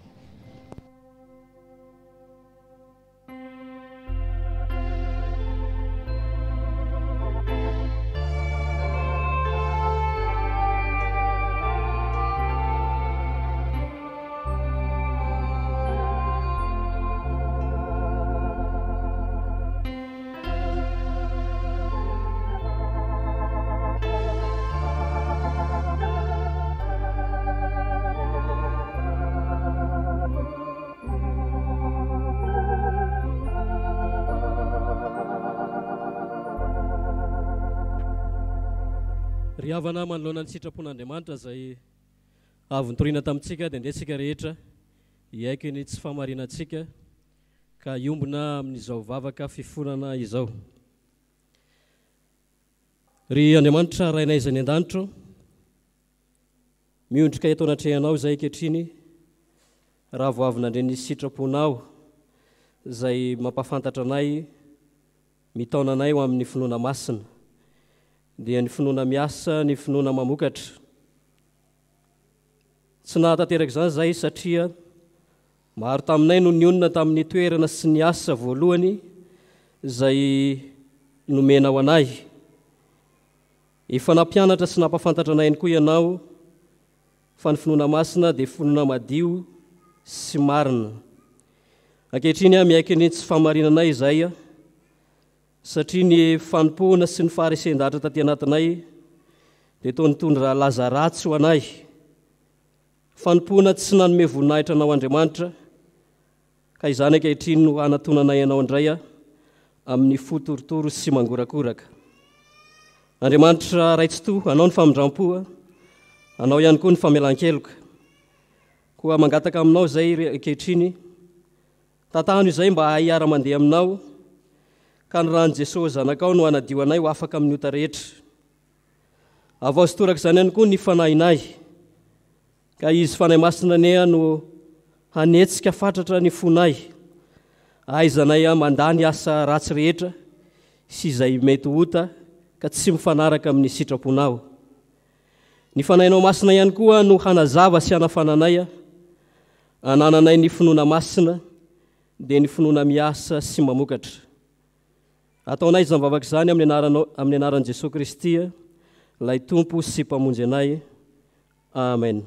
Ry havana manoloana ny sitrapon'Andriamanitra zay avy nitoriana tamintsika dia ndresika rehetra hiaiky ny tsy fahamarinantsika ka iombona amin'izao vavaka fifonana izao. Ry Andriamanitra rainay izay ny an-danitro, miondrika eto anatrehanao zay kehitriny raha vao avy nandre ny sitraponao zay mampafantatra anay, mitaona anay ho amin'ny finoana masina, dia ny finoana miasa, ny finoana mamokatra. Tsy nahatanteraka izany zay satria maro taminay no nionina tamin'ny toerana sy ny asa voalohany zay nomena ho anay. Efa nampianatra sy nampafantatra anay koa ianao fa ny finoana masina dia finoana madio sy marina. Ankehitriny miaiky ny tsy fahamarinanay izay satria ny fanompoana sy ny faharesen-datra taty anatinay dia toa nitondra laza ratsy ho anay. Fanompoana tsy nanome voninahitra anao Andriamanitra, ka izany ankehitriny no anatonanay ianao indray amin'ny fotorotoro sy mangorakoraka. Andriamanitra raitsi-to, anao ny famindram-po, anao ihany koa ny famelan-keloka. Koa mangataka aminao zay ankehitriny, tantano izay mba hiara-mandeha aminao, ka ny rany Jesosy zanakao no anadio anay ho afaka amin'ny ota rehetra. Avao sy toraka izany ihany koa ny fanahinay, ka izy fanahy masina neha no hanetsika fatratra ny fonay, aizanay mandany asa ratsy rehetra sy izay mety ota ka tsy mifanaraka amin'ny sitraponao. Ny fanahinao masina ihany koa no hanazava sy hanafananay, anananay ny finoana masina dia ny finoana miasa sy mamokatra. Ataonay izany vavaka izany amin'ny anaran'i Jesosy Kristy, lay Tompo sy mpamonjy anay. Amen.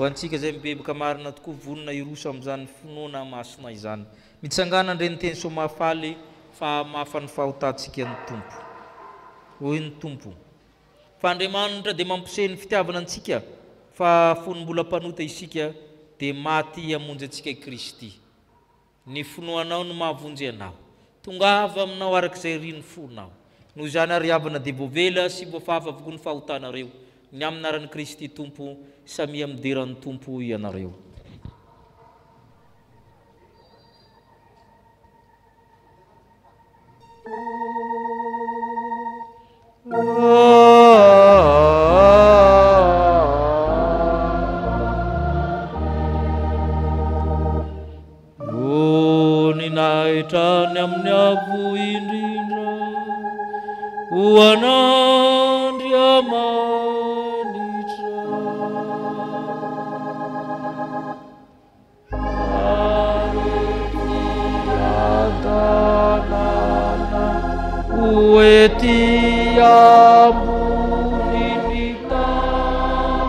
Antsika zay mibebaka marina tokoa vonona iroso amin'izany finoana masina izany. Mitsangana ndreny teny somafaly fa mafany fahotantsika ny Tompo. hoy ny tompo. Fa Andriamanitra dia mampiseho ny fitiavana antsika fa fonom-bolam-panota isika dia maty hamonjy antsika i Kristy. Ny finoanao no mahavonjy anao. Tongava aminao arak'izay riny fonao. Noho izany ary havana dia voavela sy voafafa avokoa ny fahotanareo. Ny aminaran'i Kristy Tompo, samia mideran'ny Tompo ianareo. Ninahitany amin'ny avo indrindra ho an'Andriamanitra ary fiadanana ho ety ambony tany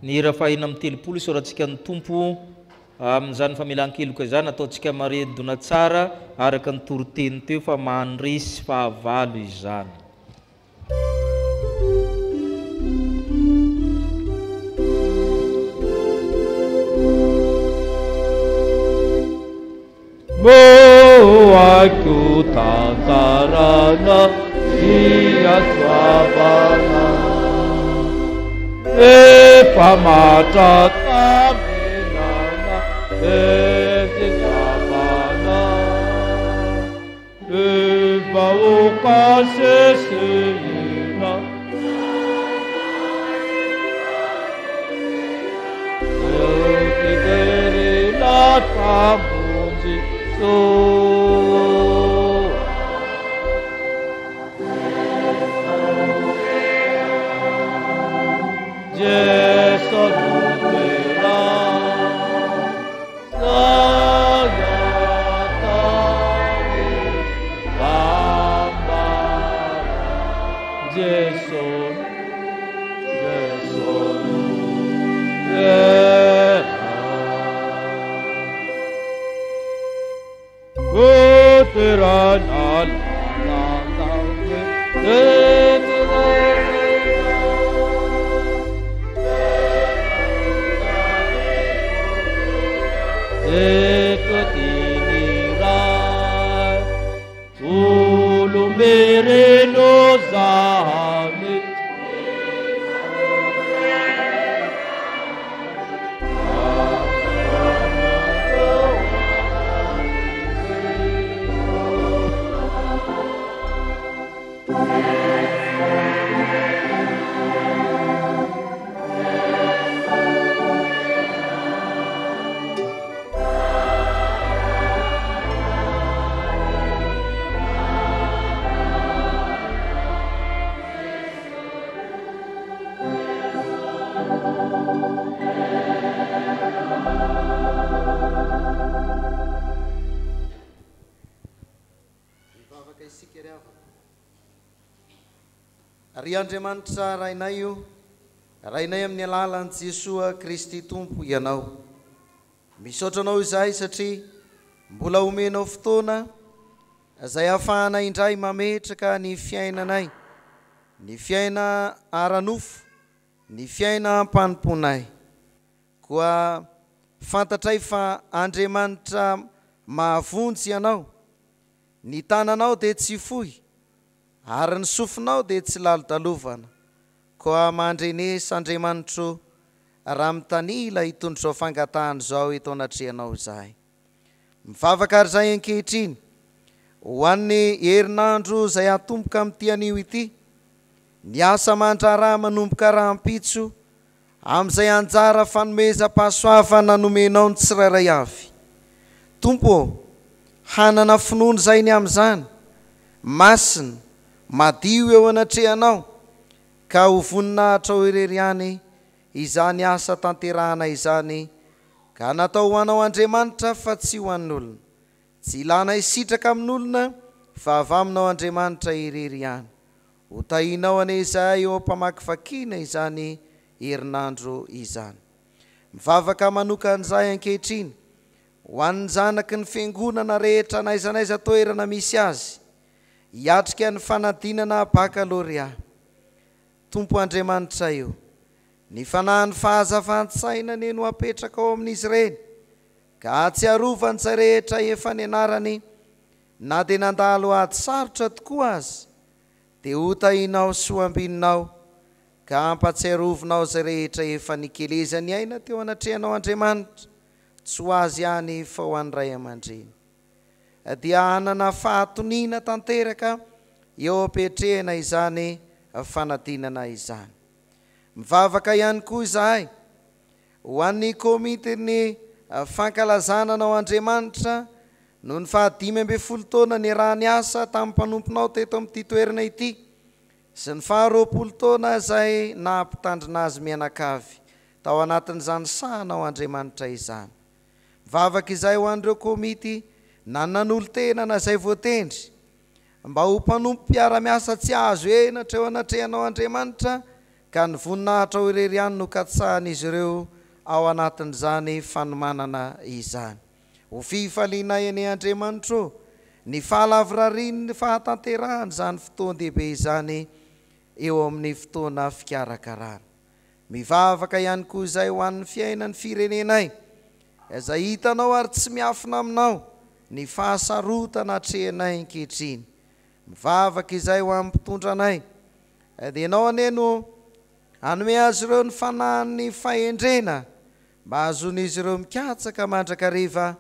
Ny hira fahina amin'ny telopolo isorantsika ny Tompo amin'izany famelan-keloka izany ataontsika maredona tsara araka ny toroteny teo fa mandresy fahavalo izany. Moaku tantarana siaswabana Pamata taminana Etikabana Bauka seselina Etikeri tamunzi so Andriamanitra rainay io, rainay amin'ny alalan'i Jesoa Kristy Tompo ianao. Misaotra anao izay satria mbola omenao fotoana izay ahafahana indray mametraka ny fiainanay, ny fiaina ara-nofo, ny fiaina am-panomponay. Koa fantatray fa Andriamanitra mahavonjy ianao, ny tananao dia tsy fohy, ary ny sofinao dia tsy lalo-dalovana. Koa mandrenesa Andriamanitro raha mitanila hitondra izao fangatahana izao eto anatrehanao izahay. Mivavaka ary izay ankehitriny ho an'ny herinandro izay atomboka amin'ity anio ity, ny asa mandraraha manomboka rahampitso amin'izay anjara fanomezam-pahasoavana nomenao ny tsirairay avy. Tompo, hanana finoana izay ny amin'izany, masina madio eo anatrehanao, ka ho voninahitra ho ireriany izany asa tanterahana izany, ka natao ho anao Andriamanitra fa tsy ho an'olona. tsy ilana isitraka amin'olona fa avy aminao Andriamanitra irery ihany. Ho tahinao ane izay eo ampamakivakiana izany herinandro izany. Mivavaka manoka an'izay ankehitriny ho an'ny zanaky ny fiangonana rehetra naizanaiza toerana misy azy, hiatrika ny fanadinana bakalorea. Tompo Andriamanitra io, ny fanahy ny fahazavan-tsaina ny no apetraka ao amin'izy ireny, ka tsy arovany zay rehetra efa nianarany, na dia nandalo ady sarotra tokoa azy, dia ho tahinao sy ho ambininao, ka ampatsiarovinao zay rehetra efa nikelezany aina teo anatrehanao Andriamanitra, tsy ho azy ihany fa ho an'ny ray aman-dreny. Dia hanana fahatonina tanteraka eo apetrehana izany fanadinana izany. Mivavaka ihany koa izahay ho an'ny komitiny fankalazana anao Andriamanitra no ny 15 taona ny raha ny asa tamin'ny mpanomponao teto amin'ity toerana ity, sy ny 20 taona izay nahampitandrina azy mianakavy tao anatin'izany sahanao Andriamanitra izany. Mivavaka izay ho an'ireo komity na nanolo-tenana izay voatendry mba ho mpanompo mpiara-miasa tsy azo enatra eo anatrehanao Andriamanitra, ka ny voninahitra ho irery ihany no katsahan'izy ireo ao anatin'izany fanomanana izany. Ho fifaliana eny Andriamanitra ny fahalavrariny ny fahatanterahany izany fotoan-dehibe izany eo amin'ny fotoana fikarakarana. Mivavaka ihany koa izay ho an'ny fiainan'ny firenenay, izay hitanao ary tsy miafina aminao ny fahasarotana atrehanay ankehitriny. Mivavaka izay ho amin'ny mpitondranay, dia ianao aneno hanome azy ireo ny fanahin'ny fahendrena mba azon'izy ireo mikatsaka mandrakariva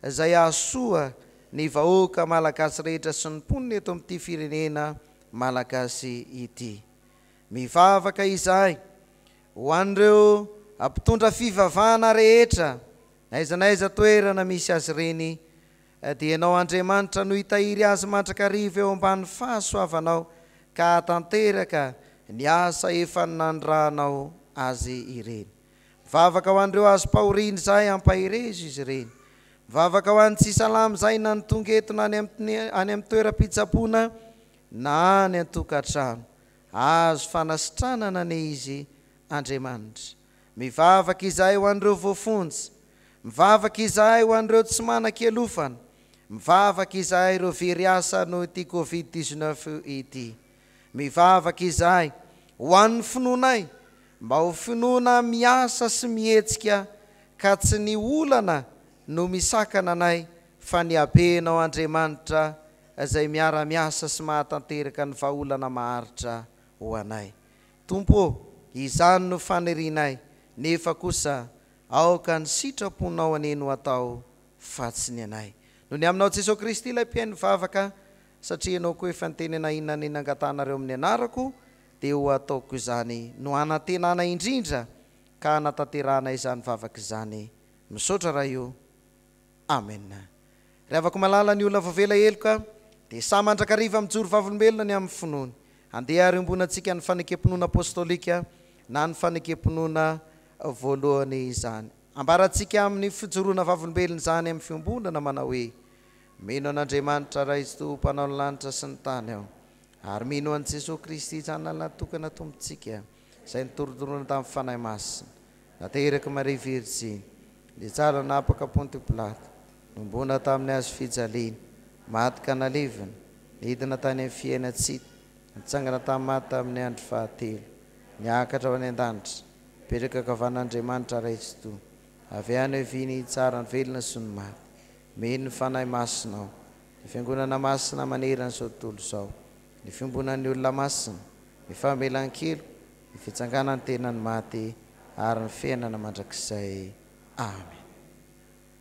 izay ahasoa ny vahoaka malagasy rehetra sy ny mponina eto amin'ity firenena malagasy ity. Mivavaka izahay ho an'ireo mpitondra fivavahana rehetra naizanaiza toerana misy azy ireny, dia ianao Andriamanitra no hitahiry azy mandrakariva eo ambany fahasoavanao, ka tanteraka ny asa efa nandrahanao azy ireny. Mivavaka ho an'ireo azo pahoriny izay ampahirezo izy ireny. Mivavaka ho an'ny tsy salamy izay na nitongetona any amin'ny toeram-pitsaboana na any an-tokantrano, azo fanasitranana ne izy Andriamanitra. Mivavaka izay ho an'ireo voafonjy, mivavaka izay ho an'ireo tsy manan-kialofana, mivavaka izay ireo very asa no ity Covid-19 ity. Mivavaka izay ho an'ny finoanay, mba ho finoana miasa sy mihetsika, ka tsy ny olana no misakana anay, fa ny abenao Andriamanitra izay miara-miasa sy mahatanteraka ny vahaolana maharitra ho anay. Tompo, izany no fanerinay, nefa kosa aoka ny sitraponao aneno atao fa tsy ny anay. No ny aminao Jesosy Kristy ilay mpiaino vavaka, satria ianao koa efa nitenena inona ny nangatanareo amin'ny anarako, dia ho ataoko izany no anatenana indrindra ka anatanterana izany vavaka izany. Misaotra raha io. Amen. Rehavako malala ny olona vavela eloka, dia sa mandrakariva mijoro vavolombelona ny amin'ny finoany. Andeha ary ombonantsika ny fanekempinoana apostolika na ny fanekempinoana voalohany izany. Ambarantsika amin'ny fijoroana vavolombelona izany amin'ny fiombonana manao hoe: mino an'Andriamanitra ray izy to mpanao ny lanitra sy ny tany aho, ary mino an'i Jesosy Kristy zanany natokana tompontsika, izay nitorodorona tamin'ny fanahy masina, nateraka Maria Virginy, dia tsara napaka Ponty Pilato, nombona tamin'ny azo fijaliana, maty ka nalevina, nidina tany amin'ny fiaina-tsita, nitsangana tamin'ny maty tamin'ny andro fahatelo, niakatra ho any an-danitra, mipetraka ankavan'Andriamanitra ray izy to, avy any viny tsara ny velona sy ny maty. Mino ny fanahy masinao, ny fiangonana masina manerana izao tontolo izao, ny fiombonan'ny olona masina, ny famelan-kelo, ny fitsanganan'ny tenany maty, ary ny fiainana mandrakizay. Amen.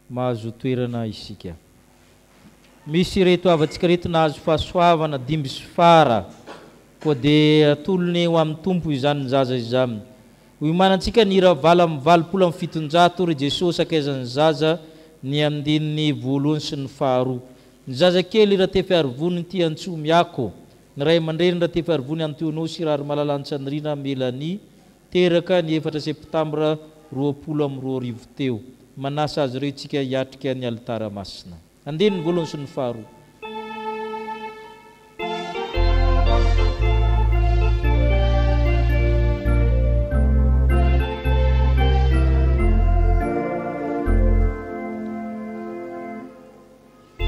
Mahazo toerana isika. Misy reto avantsika reto nahazo fahasoavana 5 sy fara, koa dia atolony ho amin'ny tompo izany ny zaza izany. Hoy manantsika ny ira vala amin'ny 700 ry Jesosy akaizan'ny zaza ny andininy voalohany sy ny faharoa. Ny zaza kely raha tefy arivony ty antsoa miako, ny ray aman-dreny raha tefy arivony Antionos rary malalantsandrina Melanie, teraka ny 4 septambra 2022 teo. Manasa azy ireo tsika hiatrika ny alitara masina. andininy voalohany sy ny faharoa.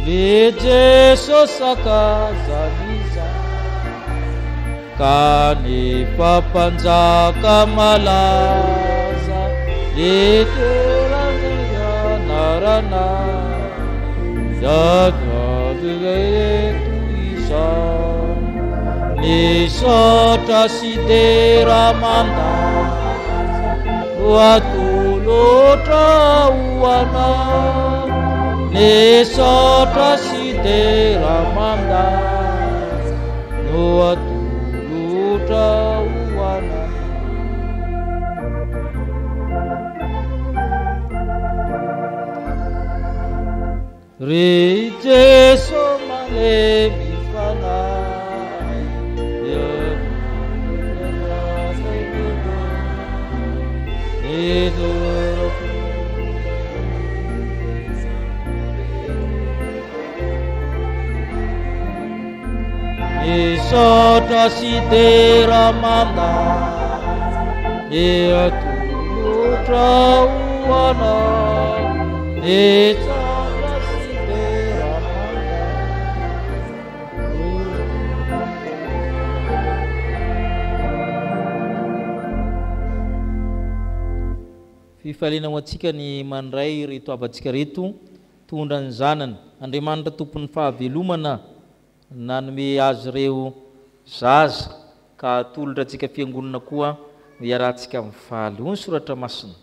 Le Jesu sakazaniza kanefa panjaka malaza etoerana anarana zakaeto izany nisaotra sy dera mandaza atolotra hoanao nisaotra sy dera mandaza no atolotra hoanao. Ry Jesu malemy fanahy nisaotra sy dera mandaza atolotra hoanao nisaotra sy dera mandaza. Fifaliana ho antsika ny mandray reto avantsika reto tondra ny zanany. Andriamanitra tompon'ny fahavelomana nanome azy ireo zaza ka atolotra antsika fiangonana koa iarahantsika mifaly. Hoy ny soratra masina: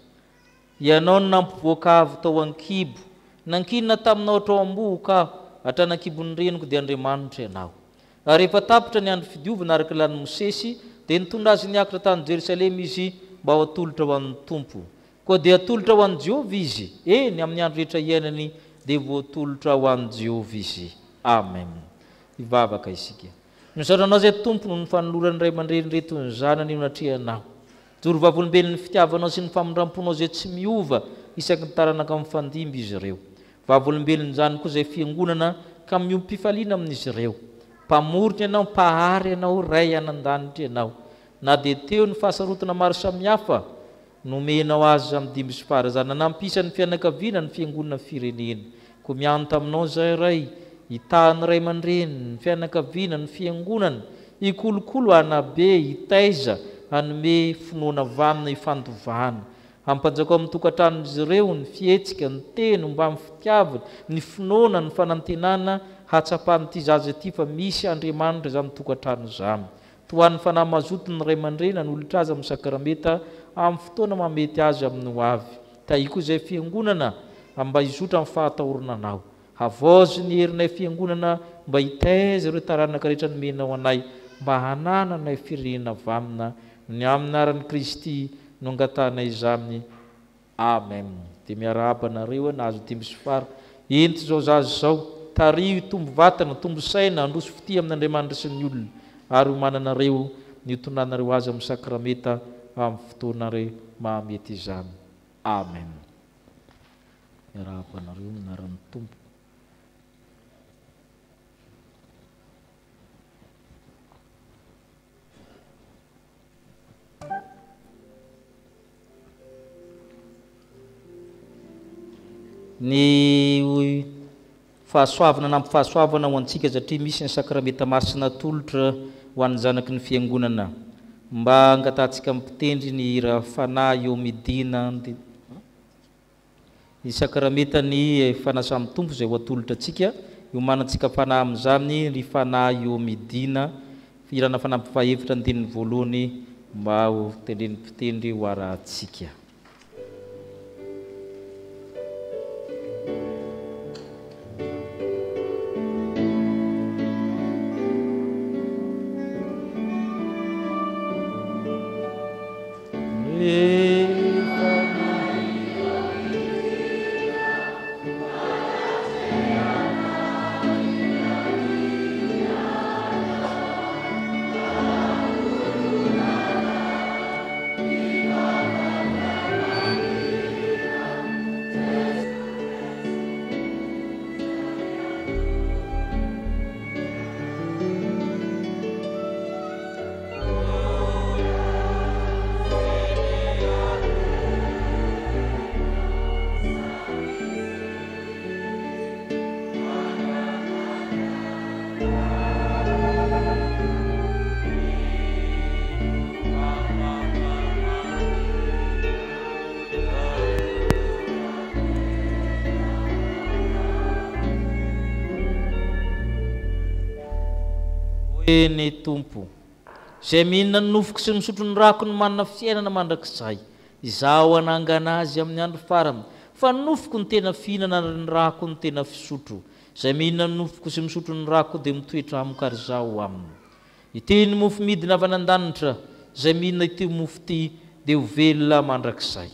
ianao no nampivoaka avy tao ankibo, nankinina taminao hatrao am-boka hatranakibon'ny reniko dia Andriamanitra ianao. Ary rehefa tapitra ny andro fidiovana araka lany Mosesy dia nitondra azy niakatra tany Jerusalema izy mba ho atolotra ho an'ny Tompo. Koa dia atolotra ho an'i Jehovah izy, eny amin'ny andro rehetra iainany dia voatolotra ho an'i Jehovah izy. Amen. Ivavaka isika. Misaotranao zay Tompo no ny fanolorany ray aman-dreny reto ny zanany io natrehanao. Joro vavolombelon'ny fitiavanao sy ny famindramponao zay tsy miova isaky ny taranaka mifandimby izy ireo. Vavolombelon'ny zany koa zay fiangonana ka miompifaliana amin'izy ireo. Mpamorony ianao, mpahary ianao, ray anan-danitra ianao. Na dia teo ny fahasarotana maro samihafa nomenao azy amin'ny dimy sy faharazana, nampisany fianakaviana ny fiangonana firenena. Koa miano taminao zay ray, hitahany ray aman-dreny, ny fianakaviana, ny fiangonana, hikolokolo anabe, hitaiza, hanome finoana vanina ifandovana. Hampanjakao amin'ny tokantranon'izy ireo ny fihetsika, ny teny, mba amin'ny fitiavana, ny finoana, ny fanantenana, hatsapan'ity zaza ity fa misy Andriamanitra izany tokantrano izany. Toan'ny fanahy mazoto ny ray aman-dreny hanolotra azy amin'ny sakrameta amin'ny fotoana mamety azy amin'ny ho avy. Tahiko izay fiangonana mba hizotra amin'ny fahatahorananao. Havaozy ny herinay fiangonana mba hitaiza ireo taranaka rehetra nomenao anay, mba hanananay firenena vamina ny amin'ny anaran'i Kristy no angatanay izany. Amen. Dia miarahaba nareo nahazo dimy sy fara ento zao zazy zao tario tombo vatana, tombo saina, androso fity amin'Andriamanitra sy ny olona, ary ho mananareo ny tonanareo azy amin'ny sakrameta amin'ny fotoanareo mahamety izany. Amen. Miarahaba nareo anaran'ny Tompo. Ny fahasoavana nampy fahasoavana ho antsika satria misy ny sakrameta masina tolotra ho an'ny zanaky ny fiangonana, mba angatantsika mipitendry ny hira fanahy eo midina ny sakrameta ny fanasa amin'ny Tompo zay ho atolotra atsika, io manantsika fanahy amin'izany ny fanahy eo midina, firana fanampy fahefitra ny teniny voalohany mba ho tendreny mpitendry ho arahantsika. eny tompo zay mihinana nofoko sy misotro ny rako ny manana fiainana mandrakizay izaho anangana azy amin'ny andro farany fa nofoko ny tena fihinana ny rako ny tena fisotro zay mihinana nofoko sy misotro ny rako dia mitoetra amokary zaho aminy ity ny mofo midina avy an-danitra zay mihinana ity mofo ity dia ho velona mandrakizay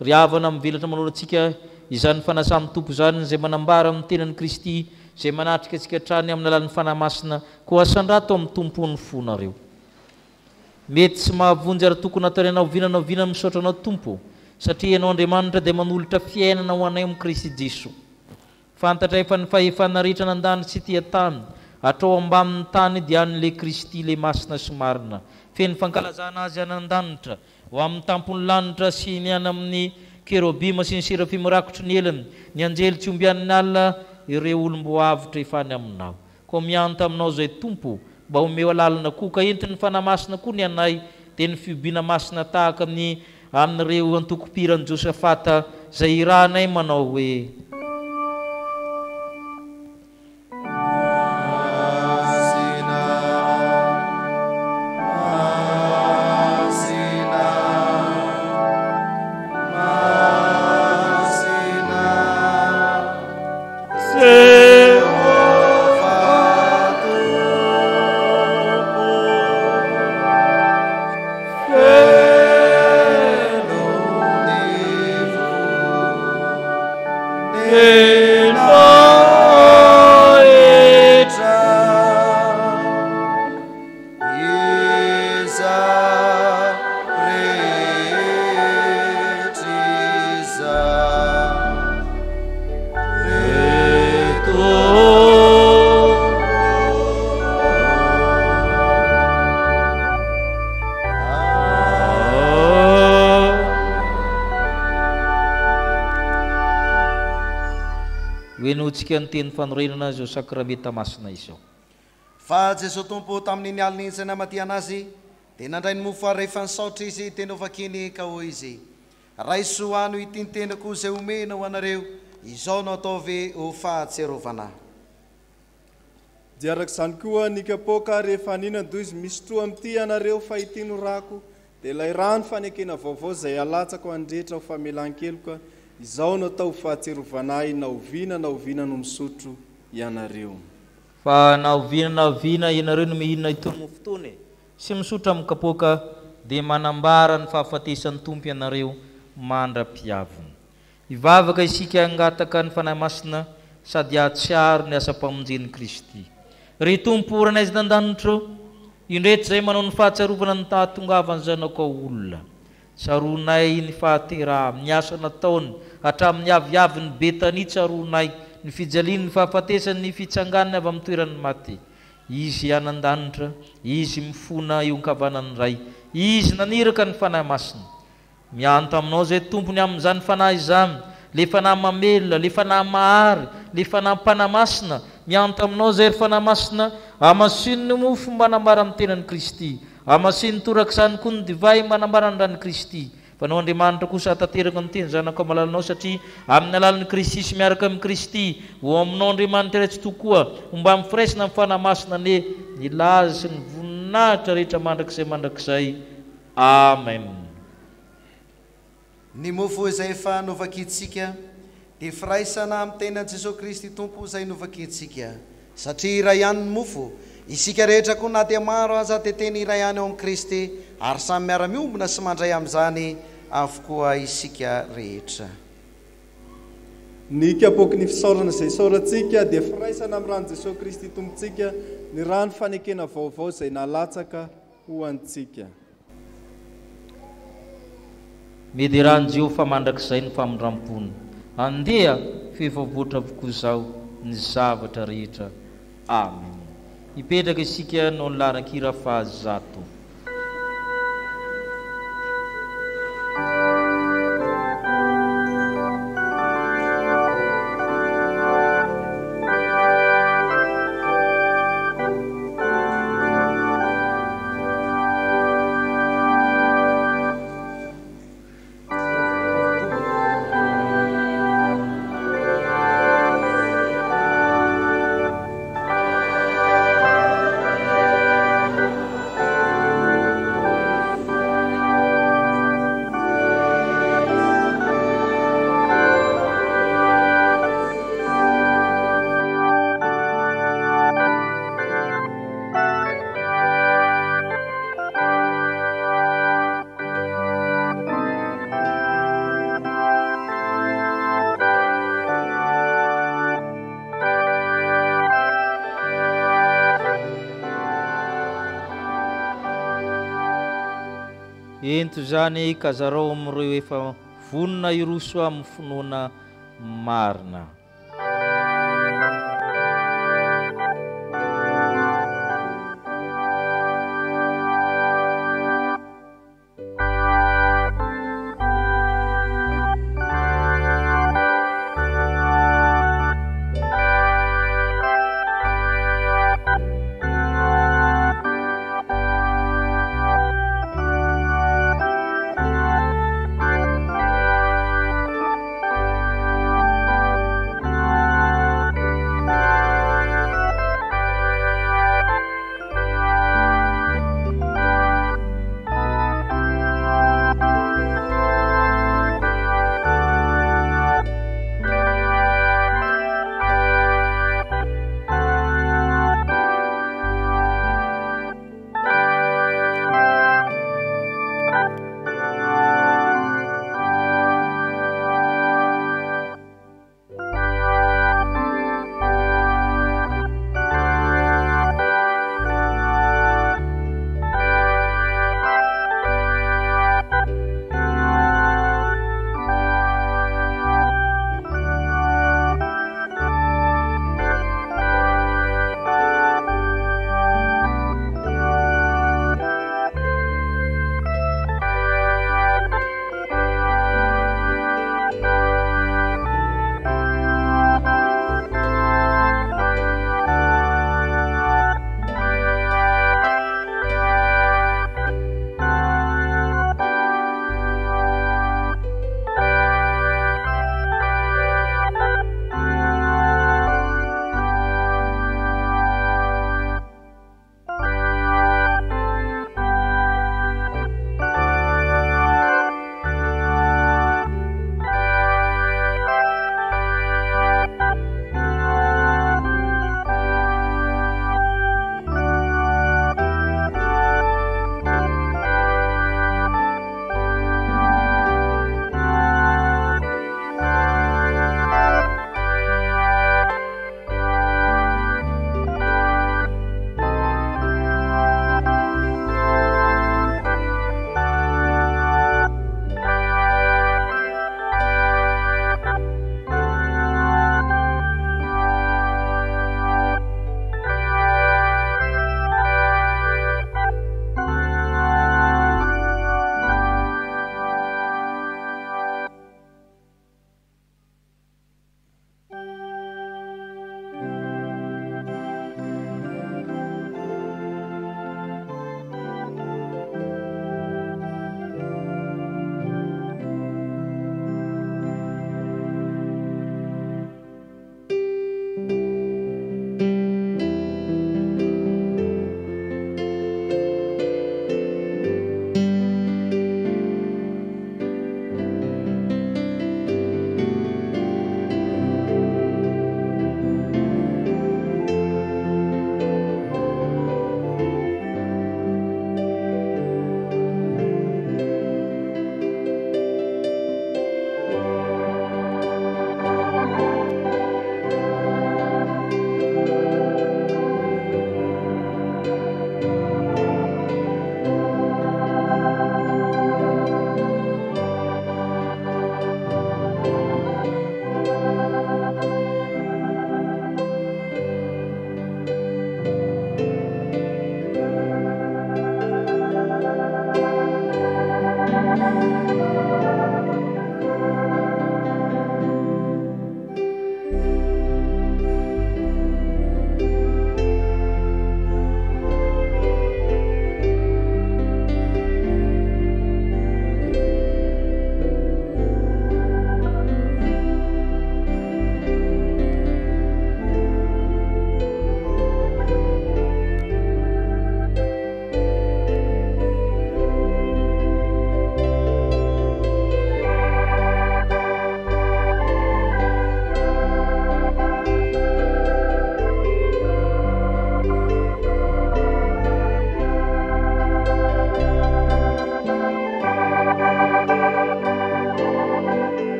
ry havana mivelatra manao antsika izany fanasamy tompo zany zay manambara amin'ny tenan'i Kristy zay manatrika antsika trany amin'ny alalan'ny fanahy masina koa asandrato amin'ny tompony fonareo mety tsy mahavonjy ary tokony atao ianao vinana misaotra anao tompo satria ianao Andriamanitra dia manolotra fiainana ho anay amin'ny Kristy Jesoa fantatra efa ny fahefana rehetra nan-dany sy tia tany atrao ambamin'ny tany dia an'le Kristy le masina sy marina feny fankalazana azy any an-danitra ho amin'ny tampony lanitra sy ny any amin'ny kerobima sy ny serafima rakotry ny elany ny anjely tsy ombian'ny alina ireo olom-boavitra efa any aminao koa mianta aminao zay tompo mba omeo alalina koa ka entiny fanahy masina koa ny anay dia ny fiobiana masina tahaka amin'ireo antoko-piran'i Josafata zay irahanay manao hoe tsika ny teny fanorenana zao sakramenta masina izao fa Jesosy tompo tamin'ny nialiny izay namatiana azy dia nandray ny mofo ary rehefa nisaotra izy teny ovakiny ka hoy izy raisoano ity ny tenako izay omena ho anareo izao no ataovy ho fahatserovana dia arak'izany koa ny kapoaka rehefa ninando izy misotro amin'ity anareo fa ity no rako dia ilay rano fanekena vaovao zay alatsako andrehetra ho famelan-keloka izao no atao fahatserovanahy na ovina no misotro ianareo fa na ovina ianareo no mihinana itony mofo itony sy misotro amin'ny kapoaka dia manambara ny fahafatesan'ny tompo ianareo mandra-piaviny ivavaka isika angataka ny fanahy masina sady ahatsiaro ny asa-pamonjen'i Kristy ry tompo oranay izy nan-danitro indretra zay manao ny fahatsarovana ny tahatongavany zanaka olona tsaronay ny fahatera ny asa nataony hatramin'ny aviavy ny Betania tsaronay ny fijaliany ny fahafatesany ny fitsanganany avy amin'ny toerany maty izy anan-danitra izy mifona eo ankavanany ray izy naniraka ny fanahy masina mianto aminao zay tompony amin'izany fanahy izany le fanahy mamelona le fanahy mahary le fanahy mpanahy masina mianto aminao zay ry fanahy masina amasiny ny mofo manambara amin'ny tenan'i Kristy amasiny torak'izany koa ny divay manambara ny rany Kristy fa nao Andriamanitra kosa tanteraka ny teny zanaka malalanao satria amin'ny alalan'ny Kristy sy miaraka amin'ny Kristy ho aminao Andriamanitra ratsy tokoa mba mifiraisina amin'ny fanahy masina ne ny laza sy ny voninahitra rehetra mandrakizay amen. Ny mofo izay efa novakitsika dia firaisana amin'ny tenan Jesosy Kristy tompo izay novakitsika satria iray ihany ny mofo isika rehetra koa na dia maro aza teteny iray ihany ao amin'ny Kristy ary samy miara-miombona sy mandray amin'izany avokoa isika rehetra ny kapoky ny fisaorana izay saorantsika dia firaisana amin'ny rano Jesosy Kristy tompontsika ny rano fanekena vaovao izay nalatsaka ho antsika medy rano Jehovah mandrakizay ny famindram-pony andeha fihivavoatra avokoa izao ny zavatra rehetra amen. Ipetraka isika no laran-kira fahazato. ento zany ka zareo amin'ireo efa vonona iroso amin'ny finoana marina.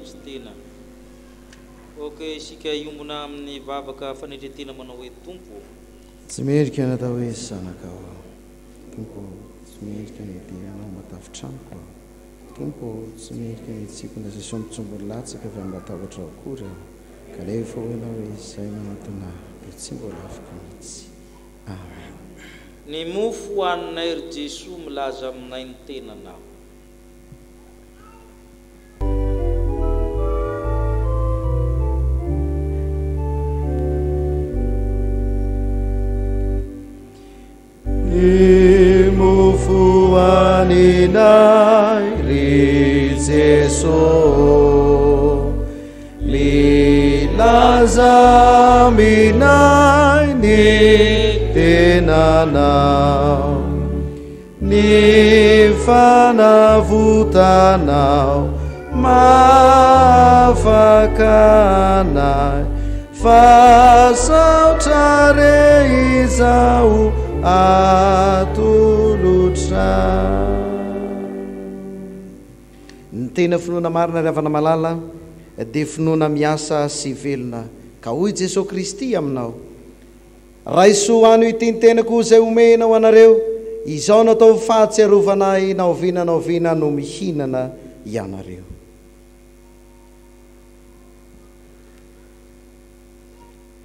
fanetretena. Oke, isika iombona amin'ny vavaka fanetretena manao hoe tompo. Tsy merika natao hoe zanaka ao. Tompo, tsy merika ny dianao matafitranoko ao. Tompo, tsy merika ny tsikona zay sombitsombo latsaka avy amin'ny matahotra akory aho. Ka lefa hoenao hoe izay manatona dia tsy mbola afaka mihitsy. Amen. Ny mofo hoaninay ry Jesoa milaza aminay ny tenanao. Ny mofo hoaninay ry Jesoa milaza aminay ny tenanao, ny fanavotanao mafakanay, fasaotra re izao atolotra. Ny tena finoana marina ry havana malala dia finoana miasa sy velona ka hoy Jesosy Kristy aminao: raisoa any itenitenako izay omenao anareo, izao natao fahatsiarovana naoviana no mihinana ianareo.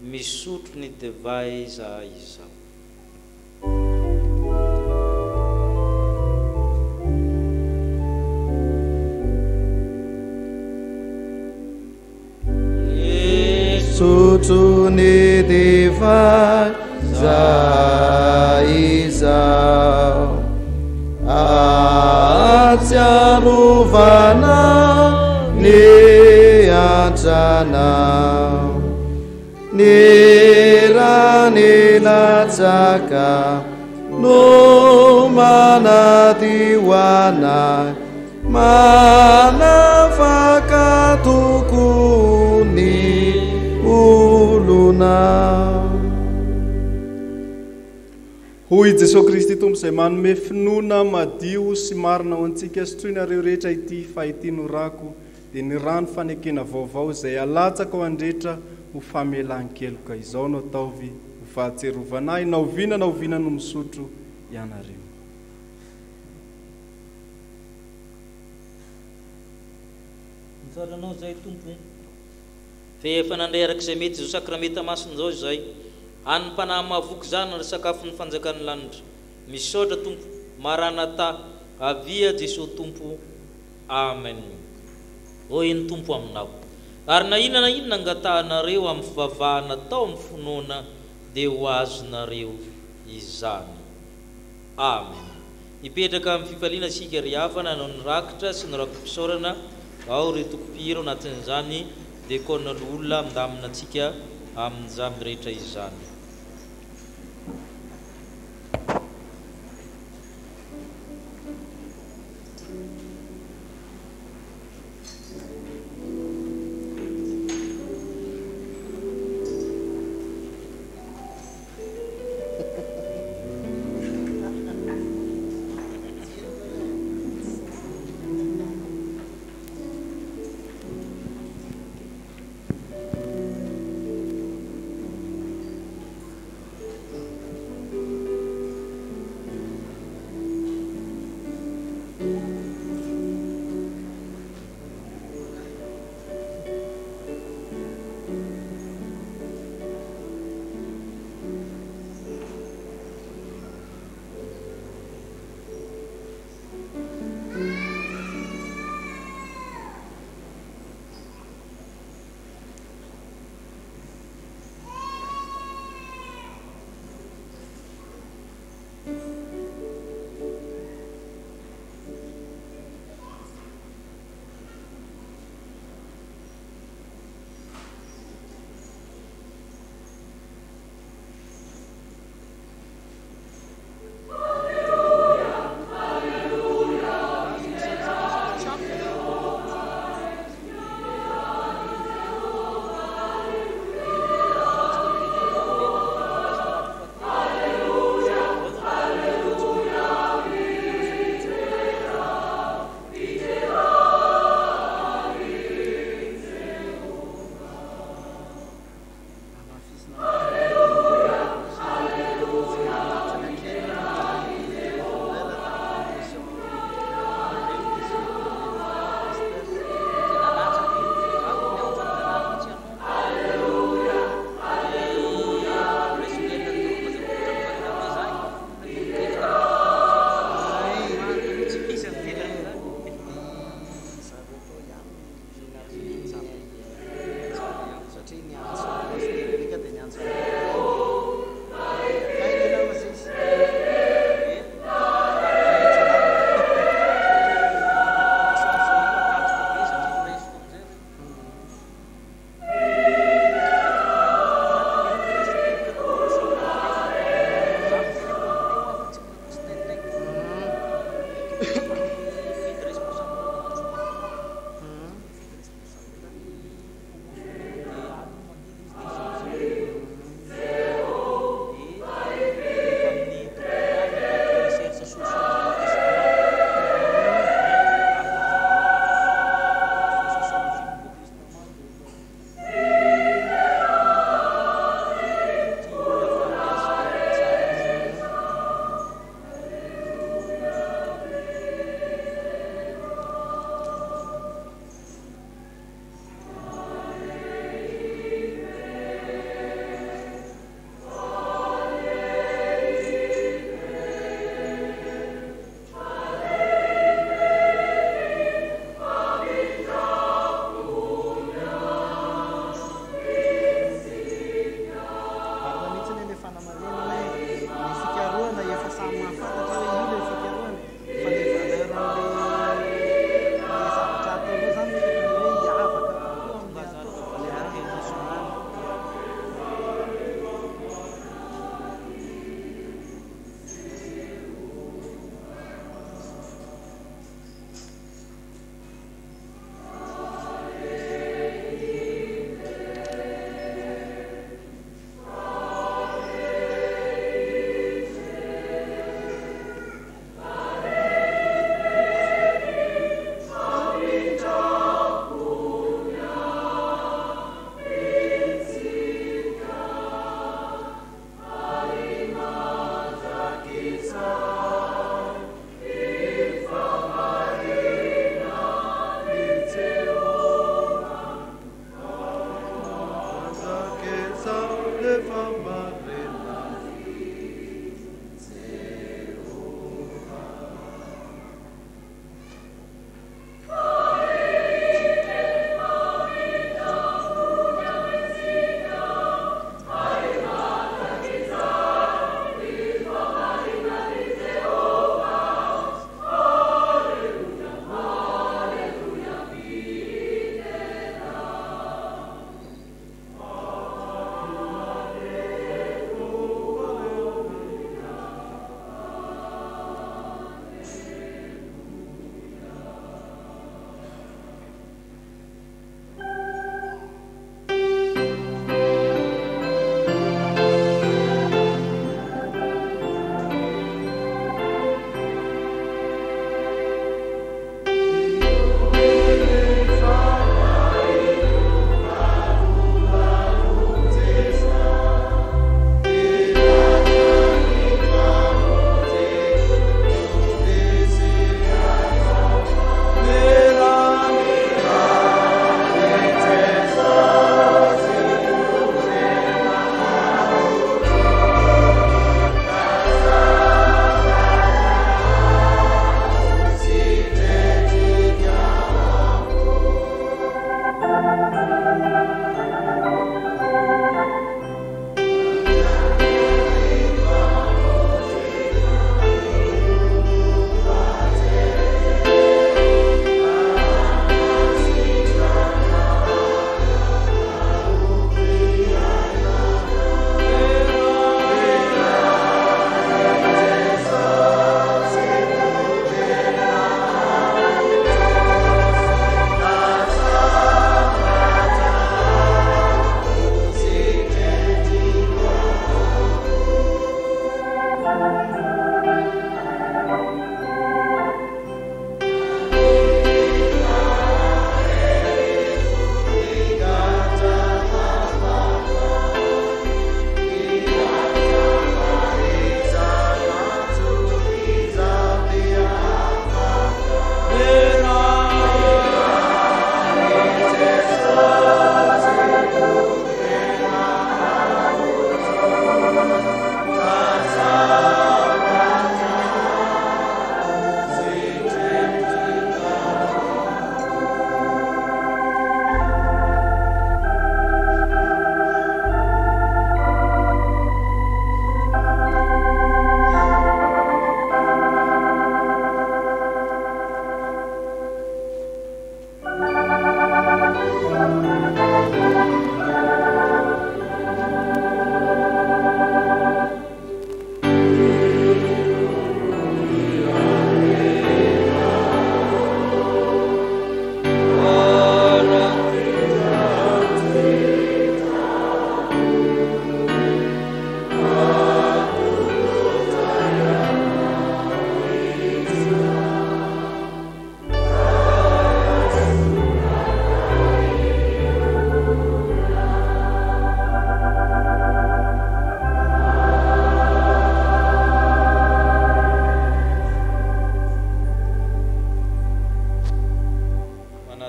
Misotro ny divay izahay izao. Misotro ny divay izao, atsiarovana ny antranao, ny rany latsaka no manaty hoanay, manafaka tokony olona. Hoy Jesosy Kristy tompo izay manome finoana madio sy marina ho antsika, sotroinareo rehetra ity fahity norako dia ny rano fanekena vaovao izay alatsaka ho andretra ho famelan-keloka. Izao no ataovy ho fahatserovana naoviana no misotro ianareo. Mitsaranao zay tompo fefa nandray arak'izay mety zao sakramenta masina zao izay hanym-panahy mahavoky zany ary sakafo ny fanjakan'ny lanitra. Misaotra tompo, maranata, avia Jesosy tompo. Amen. Hoy ny tompo aminao. Ary na inona angatahanareo amin'ny fivavahana tao amin'ny finoana dia ho azonareo izany. Amen. Ipetraka amin'ny fifaliana sika ry havana no nirakitra sy norakom-pisaorana ao ry tokopiro anatin'izany dia kona olona mindamina antsika amin'izany rehetra izany.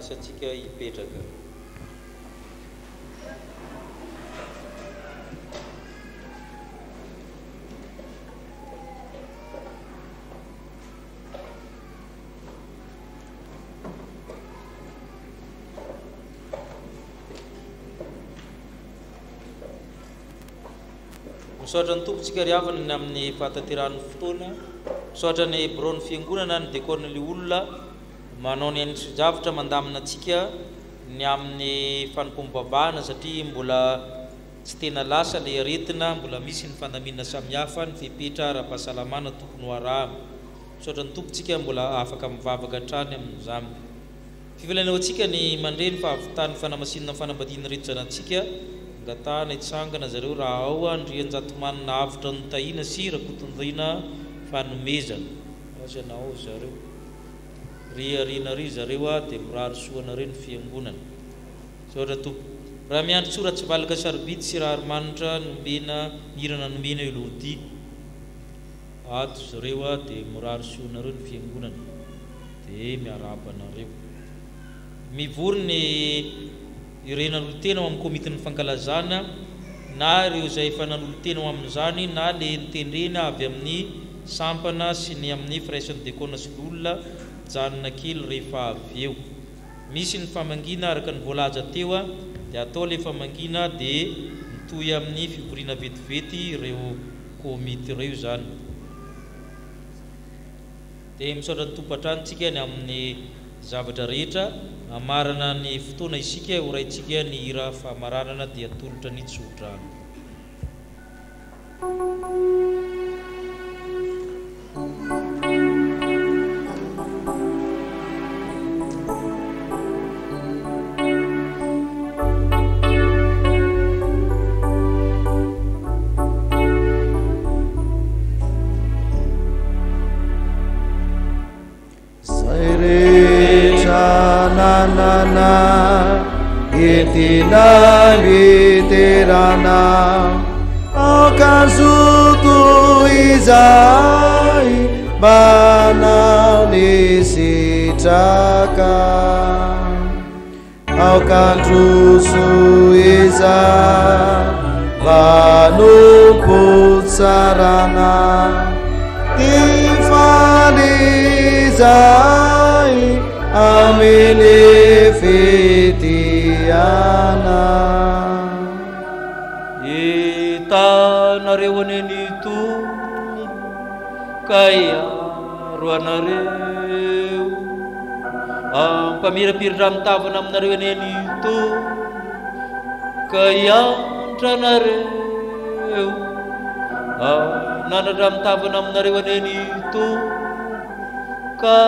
asantsika hipetraka. Misaotra ny tompontsika ry havana amin'ny fahataterahany fotoana, misaotra ny bureau ny fiangonana ny décorn'ilay olona manao ny an'isojavatra mandamina antsika ny amin'ny fanopombabahana satria mbola tsy tena lasa ilay aretina, mbola misy ny fandamina samihafa, ny fipetra ara-pahasalamana tokony ho araha. Misaotra ny tompontsika mbola afaka mivavaka hatrany amin'izany. Fivelana ho antsika ny mandreny fahavitany fanamasinana fanambadiana reto zanantsika ngatahana itsangana zareo raha ao andrianjatomanina avitra ny tahina sy rakotondrina fanomezana asanao zareo ry arina ry zareo dia mirary soana reny fiangonana. Saotra tompo raha miandry tsora tsy valaka saribity sy raha arimanitra nomena mirana nomena elodi ato zareo dia mirary soana reny fiangonana dia miarabanareo mivory ny irenan'olotena amin'ny komitin'ny fankalazana na ireo izay efa nan'olotena amin'izany na le nitendrena avy amin'ny sampana sy ny amin'ny firaisan'ny dekona sy olona janona kely rehefa avy eo. Misy ny famangina araka ny voalaza teo dia atao le famangina dia mitohy amin'ny fivoriana vetivety ireo komity ireo izany. Dia misaotra ny tompo-antranontsika ny amin'ny zavatra rehetra amarana ny fotoana isika horaintsika ny hira famaranana dia tolotra ny tsodrano. Etina literana akazutu izai bana nisitraka akantusu iza vanuputsarana tifalizai amini fitiana itanareo aneny tompo kaiaro anareo ampamirapiritra mitavana aminareo aneny tompo kaiantra anareo nanatra mitavana aminareo aneny tompo ka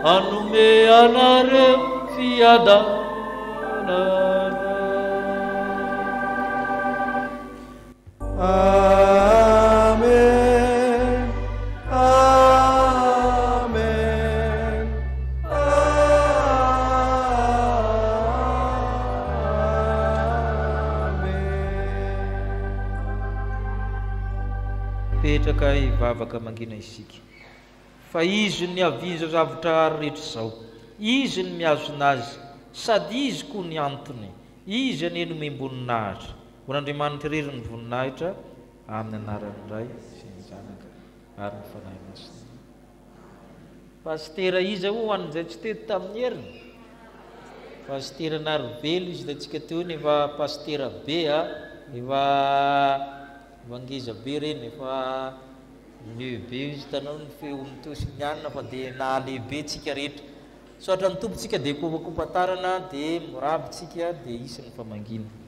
anome anareo fiadana. Amen, amen, amen. Petraka hivavaka mangina isika. Fa izy ny avizo zavatra rehetra izao, izy ny miazona azy, sady izy koa ny antony, izy ane no memboninaitra. Hoan'Andriamanitra irery ny voninahitra amin'ny anarany iray sy ny zanaka ary ny fanahy masina. Pastera izy ho an'izay tsy tety tamin'ny heriny. Pastera Narvelo izy latsika teo nefa pastera be efa vangeza be reny efa lehibe izy tanao ny feony teo sy ny anina fa dia nahalehibe tsika rehetra. Saotra ny tompontsika dia kopakopatarana dia mirabitsika dia isy ny famangina.